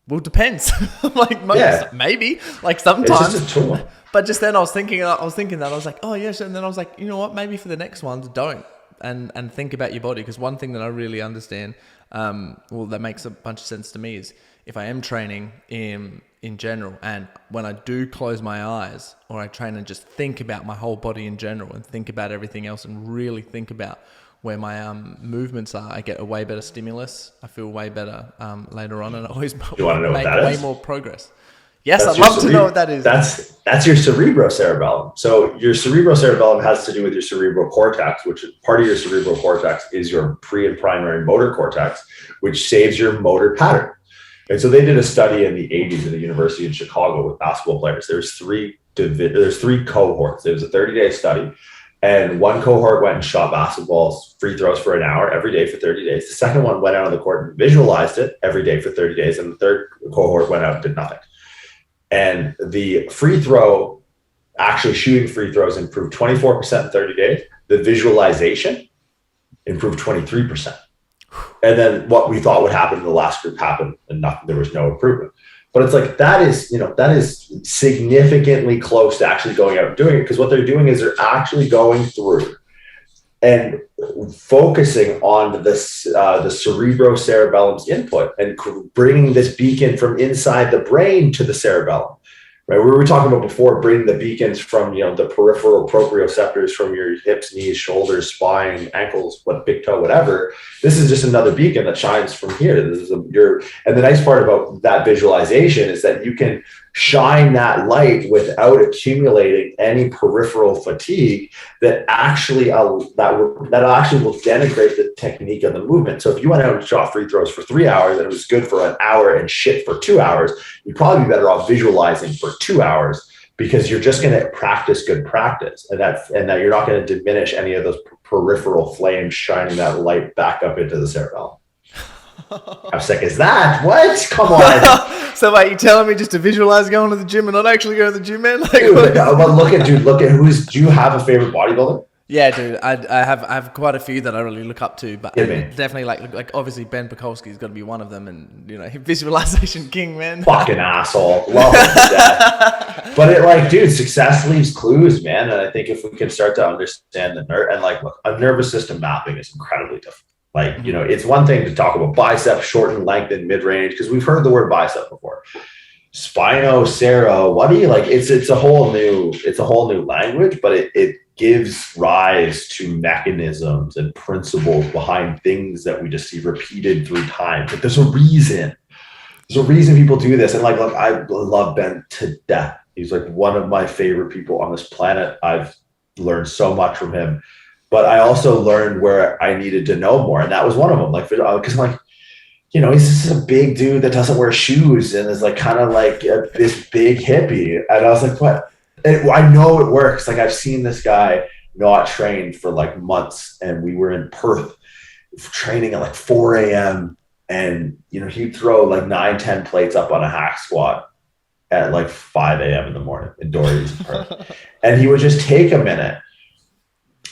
well, it depends. I'm like, maybe. Like sometimes. It's just a tool. But just then I was thinking that. I was like, oh, yes. And then I was like, you know what? Maybe for the next ones, don't. And think about your body. Because one thing that I really understand, that makes a bunch of sense to me is if I am training in general, and when I do close my eyes or I train and just think about my whole body in general and think about everything else and really think about where my movements are, I get a way better stimulus. I feel way better later on, and I always make way more progress. Yes, I'd love to know what that is. That's your cerebrocerebellum. So your cerebrocerebellum has to do with your cerebral cortex, which is part of your cerebral cortex is your pre and primary motor cortex, which saves your motor pattern. And so they did a study in the 80s at the University in Chicago with basketball players. There's three cohorts. It was a 30-day study. And one cohort went and shot basketballs, free throws for an hour every day for 30 days. The second one went out on the court and visualized it every day for 30 days. And the third cohort went out and did nothing. And the free throw, actually shooting free throws, improved 24% in 30 days. The visualization improved 23%. And then what we thought would happen in the last group happened, and nothing. There was no improvement. But it's like that is significantly close to actually going out and doing it, because what they're doing is they're actually going through and focusing on the cerebrocerebellum's input and bringing this beacon from inside the brain to the cerebellum. Right, we were talking about before, bringing the beacons from the peripheral proprioceptors from your hips, knees, shoulders, spine, ankles, big toe, whatever. This is just another beacon that shines from here. And the nice part about that visualization is that you can shine that light without accumulating any peripheral fatigue that actually will denigrate the technique of the movement. So if you went out and shot free throws for 3 hours and it was good for an hour and shit for 2 hours, you'd probably be better off visualizing for 2 hours, because you're just going to practice good practice, and that you're not going to diminish any of those peripheral flames shining that light back up into the cerebellum. How sick is that? What? Come on. So wait, you telling me just to visualize going to the gym and not actually go to the gym, man? Like, dude, but look at do you have a favorite bodybuilder? Yeah, dude, I have quite a few that I really look up to, but definitely like obviously Ben Pakulski's got to be one of them, and visualization king, man. Fucking asshole, love him to death. But success leaves clues, man. And I think if we can start to understand a nervous system mapping is incredibly different. It's one thing to talk about bicep, shorten, lengthen, mid-range, because we've heard the word bicep before. Spino, Cero, what do you like? It's a whole new language, but it gives rise to mechanisms and principles behind things that we just see repeated through time. But there's a reason. There's a reason people do this. And look, I love Ben to death. He's one of my favorite people on this planet. I've learned so much from him. But I also learned where I needed to know more. And that was one of them. Because he's just a big dude that doesn't wear shoes and is this big hippie. And I was like, what? And I know it works. I've seen this guy not train for months. And we were in Perth training at 4 a.m. And, he'd throw 9-10 plates up on a hack squat at 5 a.m. in the morning in Doherty's in Perth. And he would just take a minute.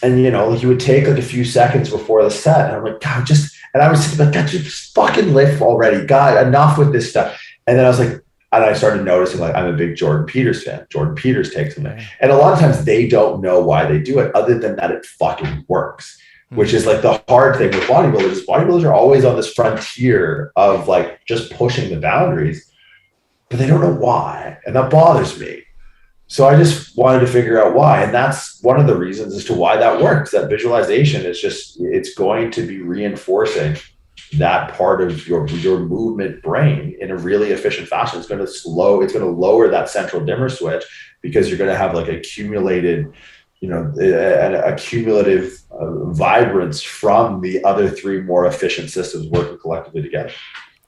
And, he would take a few seconds before the set. And I'm like, God, and I was like, God, just fucking lift already. God, enough with this stuff. And then I was like, and I started noticing, I'm a big Jordan Peters fan. Jordan Peters takes them. And a lot of times they don't know why they do it, other than that it fucking works, which is the hard thing with bodybuilders. Bodybuilders are always on this frontier of just pushing the boundaries, but they don't know why. And that bothers me. So I just wanted to figure out why. And that's one of the reasons as to why that works. That visualization is it's going to be reinforcing that part of your movement brain in a really efficient fashion. It's going to lower that central dimmer switch, because you're going to have accumulated, an accumulative vibrance from the other three more efficient systems working collectively together.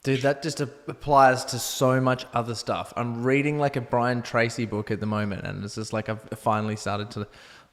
Dude, that just applies to so much other stuff. I'm reading like a Brian Tracy book at the moment, and it's just like I've finally started to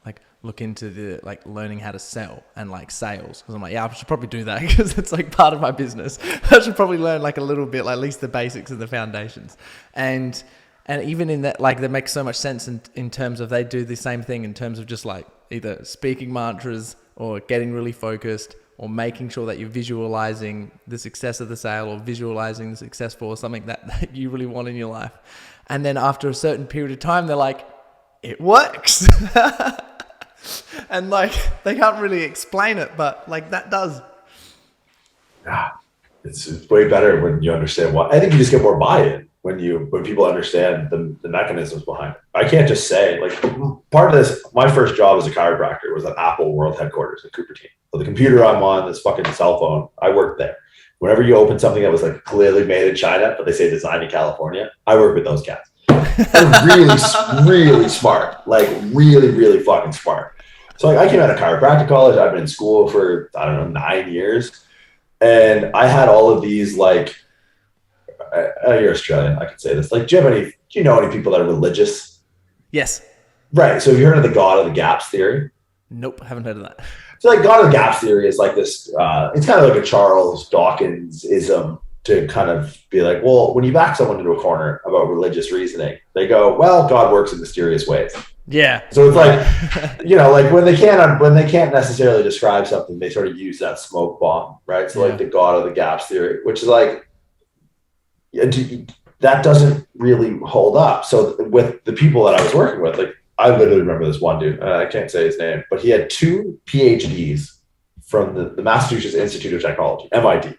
like look into the like learning how to sell and like sales, because I'm like, yeah, I should probably do that because it's like part of my business. I should probably learn like a little bit, like at least the basics and the foundations. And even in that, like that makes so much sense in terms of they do the same thing in terms of just like either speaking mantras or getting really focused, or making sure that you're visualizing the success of the sale or visualizing the success for something that you really want in your life. And then after a certain period of time, they're like, it works. And like, they can't really explain it, but like that does. Yeah, it's way better when you understand what, I think you just get more buy-in when people understand the mechanisms behind it. I can't just say, like, part of this, my first job as a chiropractor was at Apple World Headquarters in Cupertino. So the computer I'm on, this fucking cell phone, I worked there. Whenever you open something that was like clearly made in China, but they say designed in California, I work with those cats. They're really, really smart, like really, really fucking smart. So like, I came out of chiropractic college. I've been in school for, I don't know, 9 years. And I had all of these, like, you're Australian, I can say this. Like, do you know any people that are religious? Yes. Right. So have you heard of the God of the Gaps theory? Nope, haven't heard of that. So like God of the Gaps theory is like this, it's kind of like a Charles Dawkins-ism to kind of be like, well, when you back someone into a corner about religious reasoning, they go, well, God works in mysterious ways. Yeah. So it's like, like when they can't necessarily describe something, they sort of use that smoke bomb, right? So like the God of the Gaps theory, which is like, that doesn't really hold up. So with the people that I was working with, like, I literally remember this one dude, I can't say his name, but he had 2 PhDs from the Massachusetts Institute of Technology, MIT.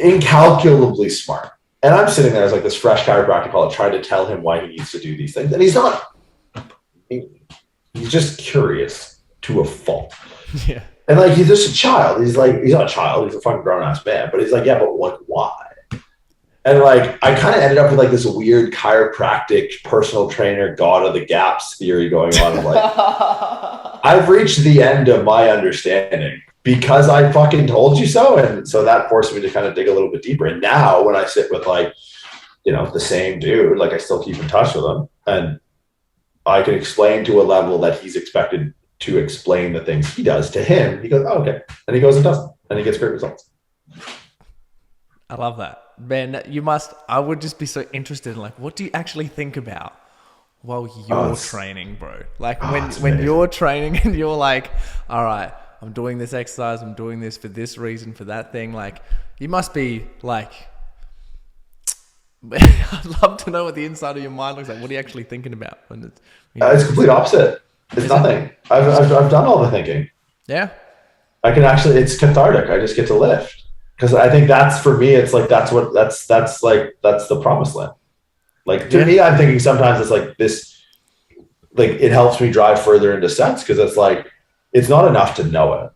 Incalculably smart. And I'm sitting there as like this fresh chiropractic college trying to tell him why he needs to do these things. And he's just curious to a fault. Yeah. And like, he's just a child. He's not a child. He's a fucking grown ass man. But he's like, yeah, but like, why? And like, I kind of ended up with like this weird chiropractic personal trainer, God of the Gaps theory going on. I'm like, I've reached the end of my understanding because I fucking told you so. And so that forced me to kind of dig a little bit deeper. And now when I sit with like, the same dude, like I still keep in touch with him, and I can explain to a level that he's expected to explain the things he does to him. He goes, oh, okay. And he goes and does it. And he gets great results. I love that. Man, I would just be so interested in like, what do you actually think about while you're training, bro? Like when you're training and you're like, all right, I'm doing this exercise, I'm doing this for this reason, for that thing. Like, you must be like, I'd love to know what the inside of your mind looks like. What are you actually thinking about when it's? It's complete opposite. It's nothing. I've done all the thinking. Yeah. I can actually, it's cathartic. I just get to lift. Because I think that's, for me, it's like, that's the promised land. Like, to me, I'm thinking sometimes it's like this, like, it helps me drive further into sense, because it's like, it's not enough to know it.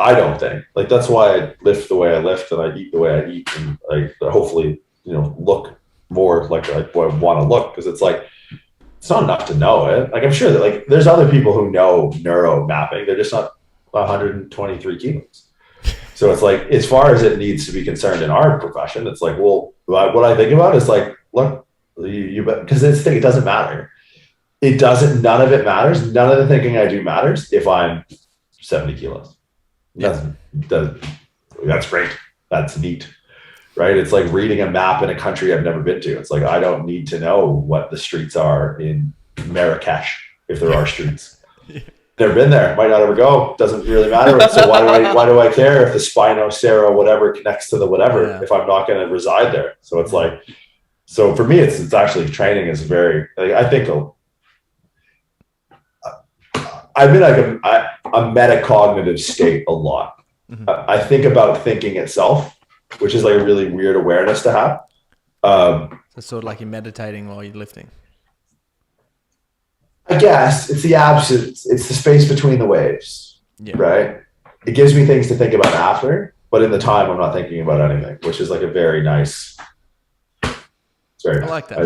I don't think. Like, that's why I lift the way I lift and I eat the way I eat, and I hopefully, look more like I want to look, because it's like, it's not enough to know it. Like, I'm sure that like there's other people who know neuro mapping. They're just not 123 kilos. So it's like, as far as it needs to be concerned in our profession, it's like, well, what I think about is like, look, because it doesn't matter. None of it matters. None of the thinking I do matters if I'm 70 kilos. That's great. That's neat. Right? It's like reading a map in a country I've never been to. It's like, I don't need to know what the streets are in Marrakesh, if there are streets. Never been there, might not ever go, doesn't really matter. So why do I care if the Spino, whatever connects to the whatever, if I'm not going to reside there? So it's like, so for me, it's actually, training is very, like, I think I'm in like a metacognitive state a lot. Mm-hmm. I think about thinking itself, which is like a really weird awareness to have. So sort of like you're meditating while you're lifting. I guess it's the absence. It's the space between the waves, right? It gives me things to think about after, but in the time, I'm not thinking about anything, which is like a very nice. It's very. I like that. I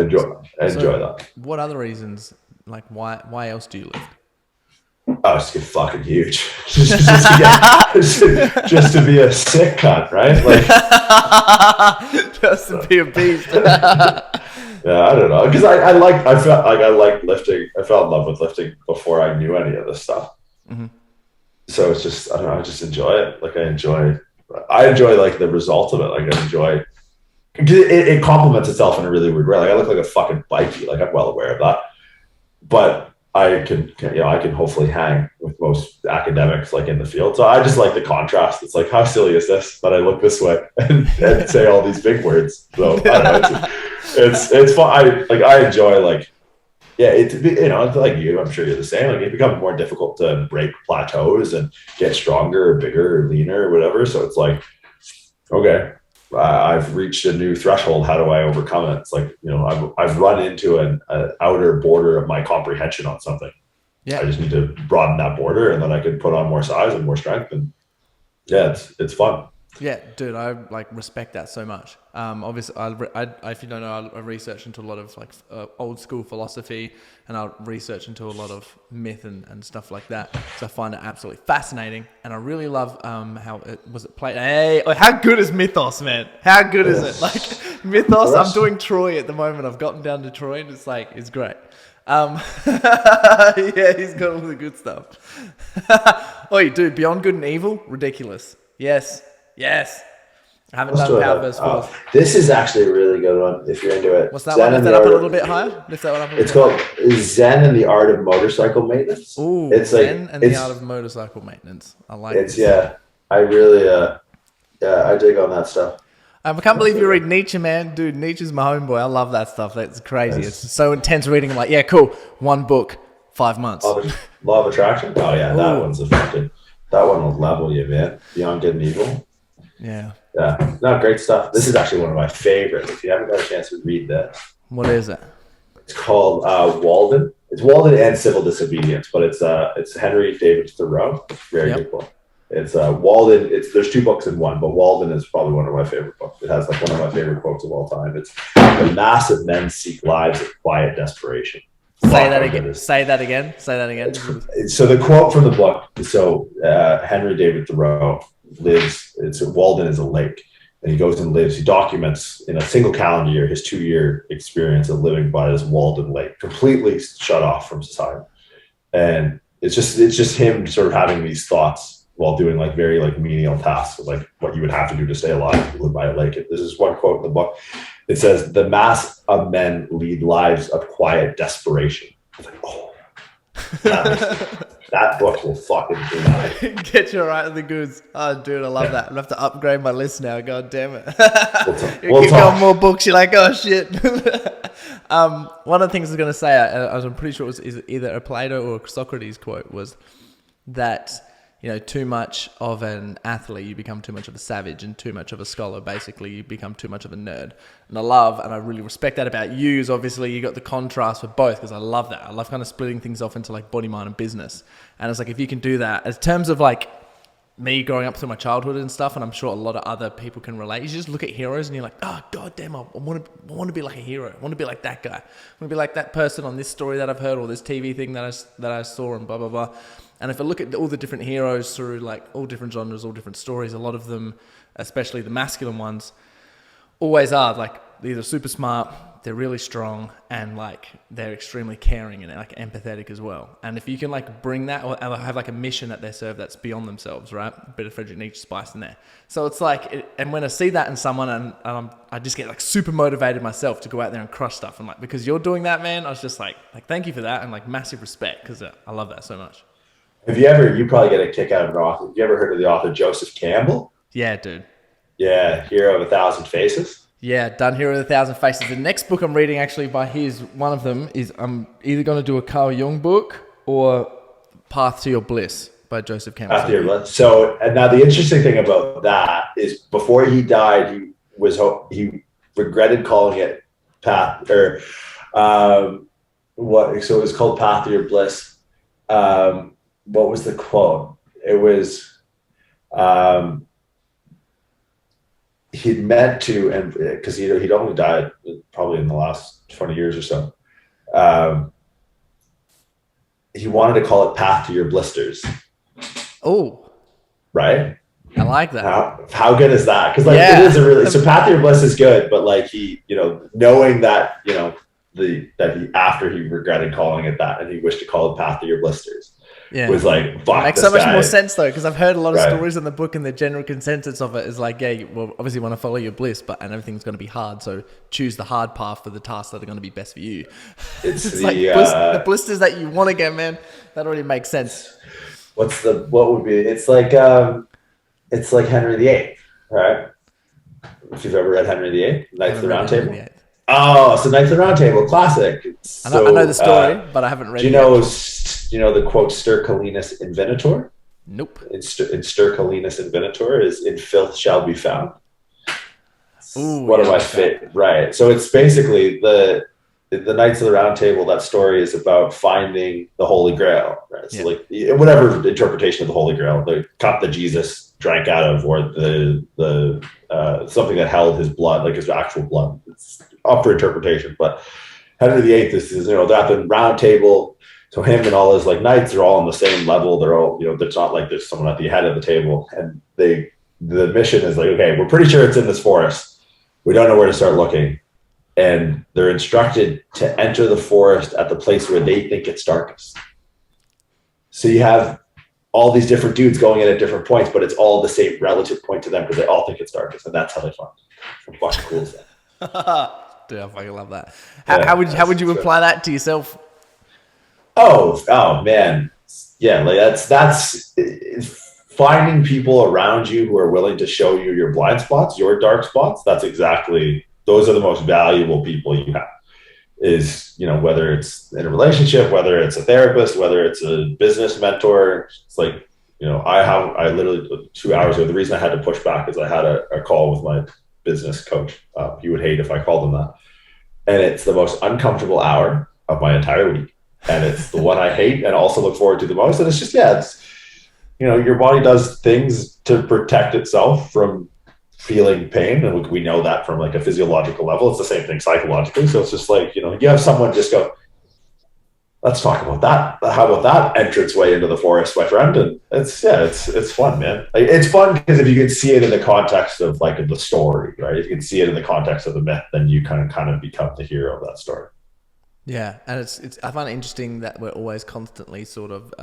enjoy that. What other reasons? Like why else do you lift? Oh, just get fucking huge. just to be a sick cunt, right? Like, just to be a beast. Yeah, I don't know, because I felt like I liked lifting. I fell in love with lifting before I knew any of this stuff. Mm-hmm. So it's just, I don't know, I just enjoy it. Like I enjoy like the result of it. Like I enjoy, it complements itself in a really weird way. Like I look like a fucking bikey. Like I'm well aware of that, but I can hopefully hang with most academics like in the field. So I just like the contrast. It's like, how silly is this that I look this way and say all these big words? So I don't know. It's fun. I enjoy like, yeah, it's like you, I'm sure you're the same. Like it becomes more difficult to break plateaus and get stronger or bigger or leaner or whatever. So it's like, okay, I've reached a new threshold. How do I overcome it? It's like, I've run into an outer border of my comprehension on something. Yeah. I just need to broaden that border, and then I can put on more size and more strength. And yeah, it's fun. Yeah, dude, I like respect that so much. Obviously, if you don't know, I research into a lot of like old school philosophy, and I research into a lot of myth and stuff like that. So I find it absolutely fascinating, and I really love how it was played. Hey, how good is Mythos, man? How good is it? Like Mythos, I'm doing Troy at the moment. I've gotten down to Troy, and it's great. Yeah, he's got all the good stuff. Oh, dude, Beyond Good and Evil, ridiculous. Yes. I haven't done Power verse 4. This is actually a really good one if you're into it. What's that one? Lift that up a little bit higher? Lift that one up a little bit. It's called Zen and the Art of Motorcycle Maintenance. Ooh, it's Zen and the Art of Motorcycle Maintenance. I like it. Yeah, I really, I dig on that stuff. I can't believe you read Nietzsche, man. Dude, Nietzsche's my homeboy. I love that stuff. That's crazy. Yes. It's so intense reading. I'm like, yeah, cool. One book, 5 months. Law of Attraction? Oh, yeah, that one's effective. That one will level you, man. Beyond Good and Evil. Yeah. Yeah. No, great stuff. This is actually one of my favorites. If you haven't got a chance to read this. What is it? It's called Walden. It's Walden and Civil Disobedience, but it's Henry David Thoreau. Very good book. It's Walden. There's 2 books in one, but Walden is probably one of my favorite books. It has like one of my favorite quotes of all time. It's the mass of men seek lives of quiet desperation. Say that again. Say that again. So the quote from the book. So Henry David Thoreau lives. Walden is a lake, and he goes and lives. He documents in a single calendar year his 2-year experience of living by this Walden lake, completely shut off from society. And it's just him sort of having these thoughts while doing like very like menial tasks, like what you would have to do to stay alive if you live by a lake. This is one quote in the book. It says, "The mass of men lead lives of quiet desperation." I was like, oh, that book will fucking do Get you right in the goods. Oh, dude, I love that. I'll have to upgrade my list now. God damn it. You keep going more books. You're like, oh, shit. One of the things I was going to say, I'm pretty sure it was either a Plato or a Socrates quote, was that too much of an athlete, you become too much of a savage, and too much of a scholar, basically, you become too much of a nerd. And I love, and I really respect that about you, is obviously you got the contrast for both, because I love that. I love kind of splitting things off into like body, mind, and business. And it's like, if you can do that, in terms of like me growing up through my childhood and stuff, and I'm sure a lot of other people can relate, you just look at heroes and you're like, oh, God damn, I want to be like a hero. I want to be like that guy. I want to be like that person on this story that I've heard, or this TV thing that I saw, and blah, blah, blah. And if I look at all the different heroes through like all different genres, all different stories, a lot of them, especially the masculine ones, always are like they're either super smart, they're really strong, and like they're extremely caring and like empathetic as well. And if you can like bring that, or have like a mission that they serve that's beyond themselves, right? A bit of Friedrich Nietzsche spice in there. So it's like, and when I see that in someone, and I just get like super motivated myself to go out there and crush stuff. And like, because you're doing that, man, I was just like thank you for that, and like massive respect, because I love that so much. You probably get a kick out of an author. Have you ever heard of the author Joseph Campbell? Yeah, dude. Yeah, Hero of 1,000 Faces. Yeah, done Hero of 1,000 Faces. The next book I'm reading actually by one of them is I'm either going to do a Carl Jung book or Path to Your Bliss by Joseph Campbell. Path to Your Bliss. So, and now the interesting thing about that is before he died, he regretted calling it Path, or so it was called Path to Your Bliss. What was the quote? It was, he'd meant to, and because he'd only died probably in the last 20 years or so. he wanted to call it Path to Your Blisters. Oh, right. I like that. How good is that? Because like it is a really, so Path to Your Bliss is good, but like he, knowing that, that he, after he regretted calling it that and he wished to call it Path to Your Blisters, was like, fuck, it makes this so much guy. more sense though, because I've heard a lot of stories in the book, and the general consensus of it is like, yeah, you well, obviously want to follow your bliss, and everything's going to be hard, so choose the hard path for the tasks that are going to be best for you. It's the blisters that you want to get, man. That already makes sense. It's like Henry VIII, right? If you've ever read Henry VIII, Knights of the Round Table. Oh, so Knights of the Round Table, classic. I know the story, but I haven't read it. Do you know the quote, Ster Calenus Invenitor? Nope. In Ster Calenus Invenitor is in filth shall be found. Ooh, one of my favorite. Right. So it's basically the Knights of the Round Table. That story is about finding the Holy Grail. Right. So like whatever interpretation of the Holy Grail, the cup that Jesus drank out of, or the something that held his blood, like his actual blood. It's up for interpretation. But Henry VIII is that the Round Table. So him and all his like knights are all on the same level. They're all, it's not like there's someone at the head of the table. And the mission is like, okay, we're pretty sure it's in this forest. We don't know where to start looking. And they're instructed to enter the forest at the place where they think it's darkest. So you have all these different dudes going in at different points, but it's all the same relative point to them because they all think it's darkest. And that's how they find it. How fucking cool is that? Dude, I fucking love that. How would you apply that to yourself? Oh man. Yeah. Like that's finding people around you who are willing to show you your blind spots, your dark spots. Those are the most valuable people you have, is, whether it's in a relationship, whether it's a therapist, whether it's a business mentor. It's like, I literally 2 hours ago, the reason I had to push back is I had a call with my business coach. He would hate if I called him that. And it's the most uncomfortable hour of my entire week. And it's the one I hate and also look forward to the most. And it's just, your body does things to protect itself from feeling pain. And we know that from like a physiological level. It's the same thing psychologically. So it's just like, you have someone just go, let's talk about that. How about that entranceway into the forest, my friend? And it's fun, man. Like, it's fun because if you can see it in the context of like the story, right? If you can see it in the context of the myth, then you kind of become the hero of that story. Yeah, and it's I find it interesting that we're always constantly sort of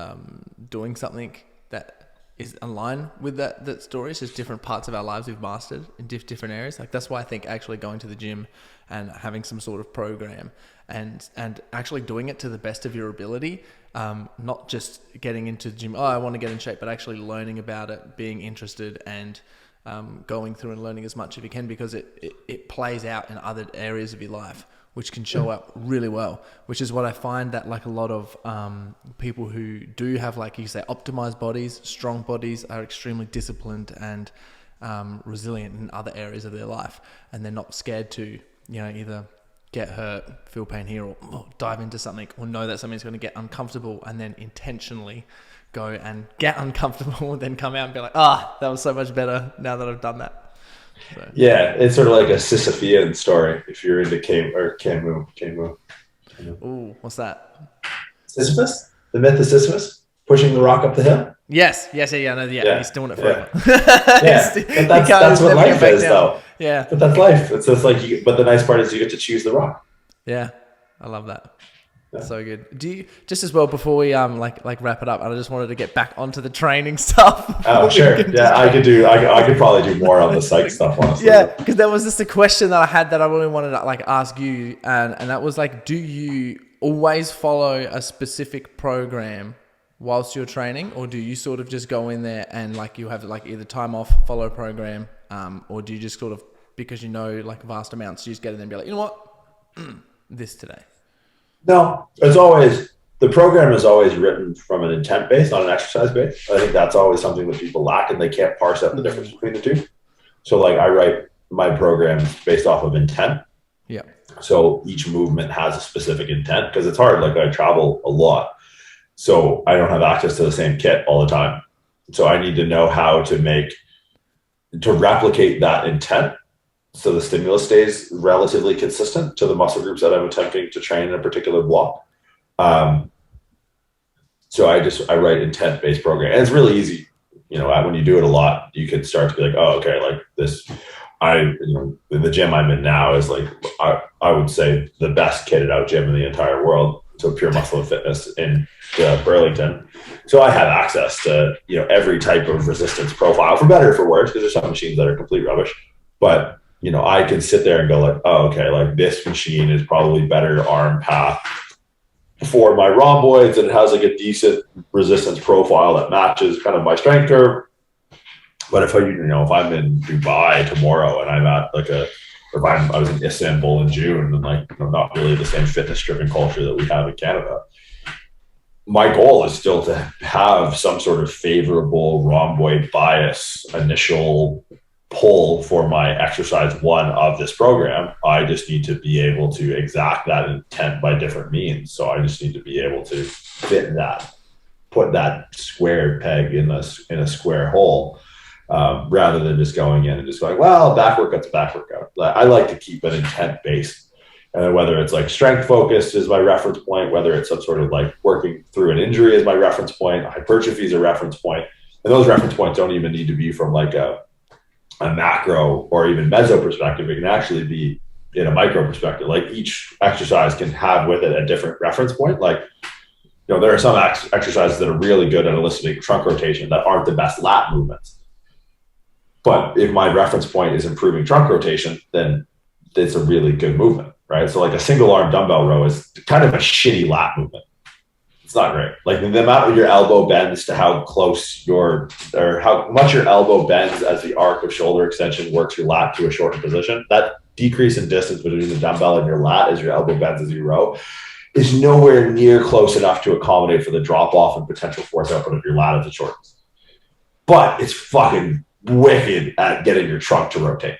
doing something that is in line with that story. It's just different parts of our lives we've mastered in different areas. Like that's why I think actually going to the gym and having some sort of program and actually doing it to the best of your ability, not just getting into the gym, I want to get in shape, but actually learning about it, being interested, and going through and learning as much as you can, because it plays out in other areas of your life, which can show up really well, which is what I find that like a lot of people who do have, like you say, optimized bodies, strong bodies, are extremely disciplined and resilient in other areas of their life. And they're not scared to, either get hurt, feel pain here, or dive into something, or know that something's going to get uncomfortable, and then intentionally go and get uncomfortable and then come out and be like, that was so much better now that I've done that. So. Yeah, it's sort of like a Sisyphean story if you're into Camus. Ooh, what's that? Sisyphus? The myth of Sisyphus? Pushing the rock up the hill? Yes, I know. Yeah, he's doing it forever. Yeah, but that's what life is, though. Yeah, but that's life. It's just like, but the nice part is you get to choose the rock. Yeah, I love that. Yeah. So good. Do you, just as well, before we like wrap it up, and I just wanted to get back onto the training stuff. Oh, sure. Yeah, I could probably do more on the psych stuff, honestly. Yeah, because there was just a question that I had that I really wanted to like ask you, and that was like, do you always follow a specific program whilst you're training, or do you sort of just go in there and like you have like either time off, follow a program, or do you just sort of, because like vast amounts, you just get in there and be like, you know what, this today? No, the program is always written from an intent base, not an exercise base. I think that's always something that people lack, and they can't parse out the difference between the two. So like I write my programs based off of intent. Yeah. So each movement has a specific intent, because it's hard. Like I travel a lot, so I don't have access to the same kit all the time. So I need to know how to replicate that intent, so the stimulus stays relatively consistent to the muscle groups that I'm attempting to train in a particular block. So I write intent-based program, and it's really easy. When you do it a lot, you can start to be like, oh, okay, like this. The gym I'm in now is like, I would say the best kitted out gym in the entire world. So Pure Muscle and Fitness in Burlington. So I have access to, every type of resistance profile, for better or for worse, because there's some machines that are complete rubbish. But, I can sit there and go like, oh, okay, like this machine is probably better arm path for my rhomboids, and it has like a decent resistance profile that matches kind of my strength curve. But if I'm in Dubai tomorrow and I'm at or if I was in Istanbul in June and not really the same fitness driven culture that we have in Canada, my goal is still to have some sort of favorable rhomboid bias initial pull for my exercise one of this program. I just need to be able to exact that intent by different means. So I just need to be able to fit that, put that square peg in a square hole. Rather than just going in and just going, well, back workout's back workout. I like to keep an intent based, and whether it's like strength focused is my reference point, whether it's some sort of like working through an injury is my reference point, hypertrophy is a reference point, and those reference points don't even need to be from like a macro or even meso perspective. It can actually be in a micro perspective. Like each exercise can have with it a different reference point. Like, there are some exercises that are really good at eliciting trunk rotation that aren't the best lat movements. But if my reference point is improving trunk rotation, then it's a really good movement, right? So like a single arm dumbbell row is kind of a shitty lat movement. It's not great. Like the amount of your elbow bends to how much your elbow bends as the arc of shoulder extension works your lat to a shortened position. That decrease in distance between the dumbbell and your lat as your elbow bends as you row is nowhere near close enough to accommodate for the drop off and potential force output of your lat as it shortens. But it's fucking wicked at getting your trunk to rotate.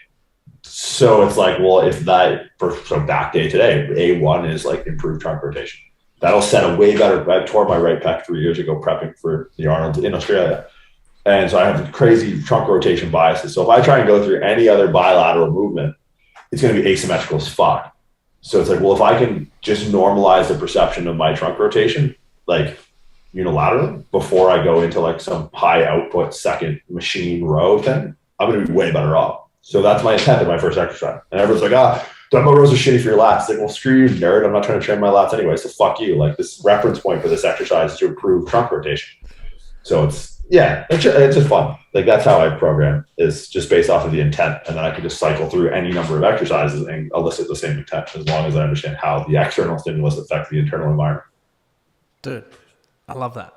So it's like, well, so back day today, A1 is like improved trunk rotation. That'll set a way better. I tore my right pec 3 years ago prepping for the Arnold in Australia. And so I have crazy trunk rotation biases. So if I try and go through any other bilateral movement, it's going to be asymmetrical as fuck. So it's like, well, if I can just normalize the perception of my trunk rotation, like unilaterally, before I go into like some high output second machine row thing, I'm going to be way better off. So that's my intent in my first exercise. And everyone's like, dumbbell rows are shitty for your lats. Like, well, screw you, nerd. I'm not trying to train my lats anyway. So fuck you. Like this reference point for this exercise is to improve trunk rotation. So it's just fun. Like that's how I program, is just based off of the intent. And then I can just cycle through any number of exercises and elicit the same intent as long as I understand how the external stimulus affects the internal environment. Dude, I love that.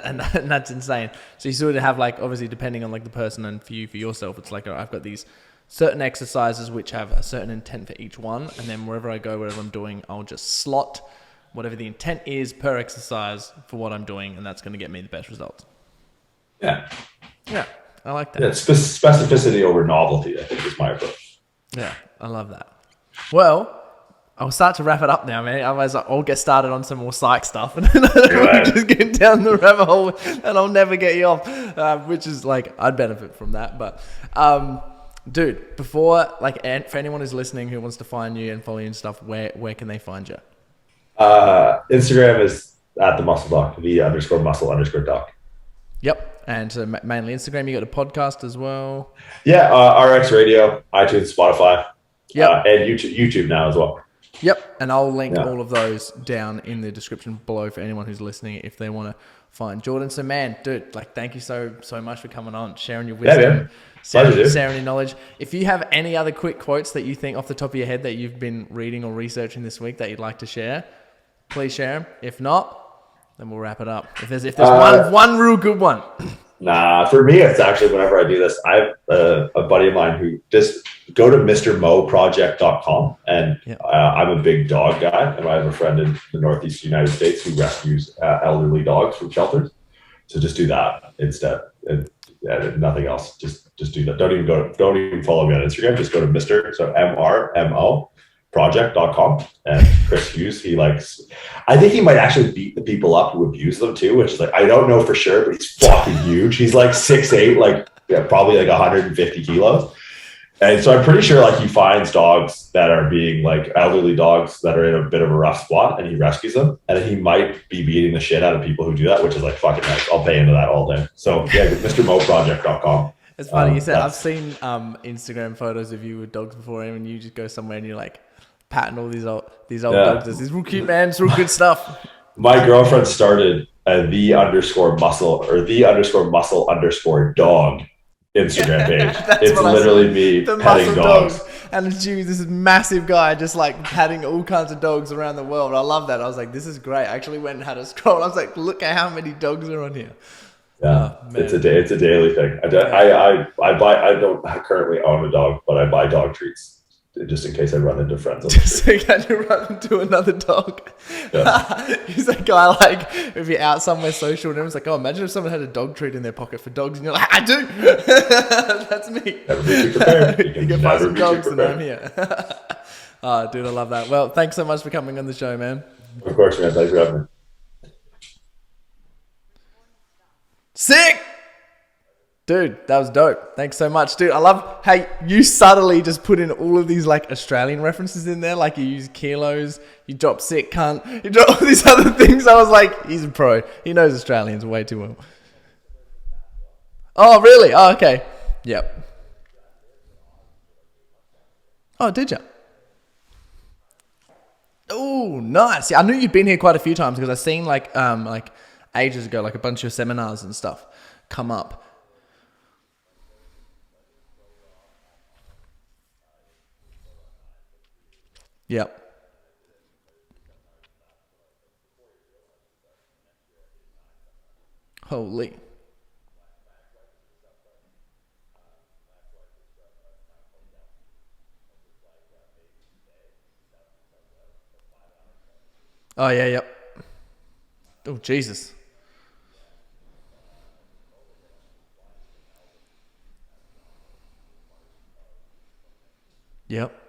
And that's insane. So you sort of have like, obviously depending on like the person and for yourself, it's like, I've got these certain exercises which have a certain intent for each one. And then wherever I go, whatever I'm doing, I'll just slot whatever the intent is per exercise for what I'm doing. And that's going to get me the best results. Yeah. Yeah. I like that. Yeah, specificity over novelty, I think, is my approach. Yeah. I love that. Well, I'll start to wrap it up now, man. Otherwise, I'll get started on some more psych stuff, and then we'll just get down the rabbit hole, and I'll never get you off. Which is like, I'd benefit from that. But, dude, before for anyone who's listening who wants to find you and follow you and stuff, where can they find you? Instagram is at the muscle doc, _muscle_doc. Yep, and so mainly Instagram. You got a podcast as well. Yeah, RX Radio, iTunes, Spotify, and YouTube now as well. Yep, and I'll link all of those down in the description below for anyone who's listening if they want to find Jordan. So, man, dude, thank you so much for coming on, sharing your wisdom, sharing your knowledge. If you have any other quick quotes that you think off the top of your head that you've been reading or researching this week that you'd like to share, please share them. If not, then we'll wrap it up. If there's one real good one. Nah, for me, it's actually whenever I do this, I have a buddy of mine who just go to MrMoProject.com, and I'm a big dog guy, and I have a friend in the Northeast United States who rescues elderly dogs from shelters. So just do that instead, and nothing else. Just do that. Don't even follow me on Instagram. Just go to MrMo Project.com, and Chris Hughes, I think he might actually beat the people up who abuse them too, which is like, I don't know for sure, but he's fucking huge. He's like 6'8", probably like 150 kilos. And so I'm pretty sure like he finds dogs that are being like elderly dogs that are in a bit of a rough spot, and he rescues them. And he might be beating the shit out of people who do that, which is like fucking nice. I'll pay into that all day. So yeah, MrMoProject.com. It's funny you said. I've seen Instagram photos of you with dogs before, and you just go somewhere and you're like patting all these old dogs. This is real cute, man. It's real good stuff. My girlfriend started the_muscle_muscle_dog Instagram page. It's literally me petting dogs. And it's you, this massive guy, just like patting all kinds of dogs around the world. I love that. I was like, this is great. I actually went and had a scroll. I was like, look at how many dogs are on here. Yeah, it's a daily thing. I don't currently own a dog, but I buy dog treats just in case I run into friends. Just in case you run into another dog. Yeah. He's that guy, like, if you're out somewhere social and everyone's like, oh, imagine if someone had a dog treat in their pocket for dogs, and you're like, I do. That's me. Never be too prepared. You can buy some dogs and I'm here. Oh, dude, I love that. Well, thanks so much for coming on the show, man. Of course, man. Thanks for having me. Sick! Dude, that was dope. Thanks so much. Dude, I love how you subtly just put in all of these like Australian references in there. Like you use kilos, you drop sick, cunt, you drop all these other things. I was like, he's a pro. He knows Australians way too well. Oh, really? Oh, okay. Yep. Oh, did you? Oh, nice. Yeah, I knew you'd been here quite a few times because I seen like ages ago, like a bunch of seminars and stuff come up. Yep. Holy. Oh, yeah, yep. Oh, Jesus. Yep.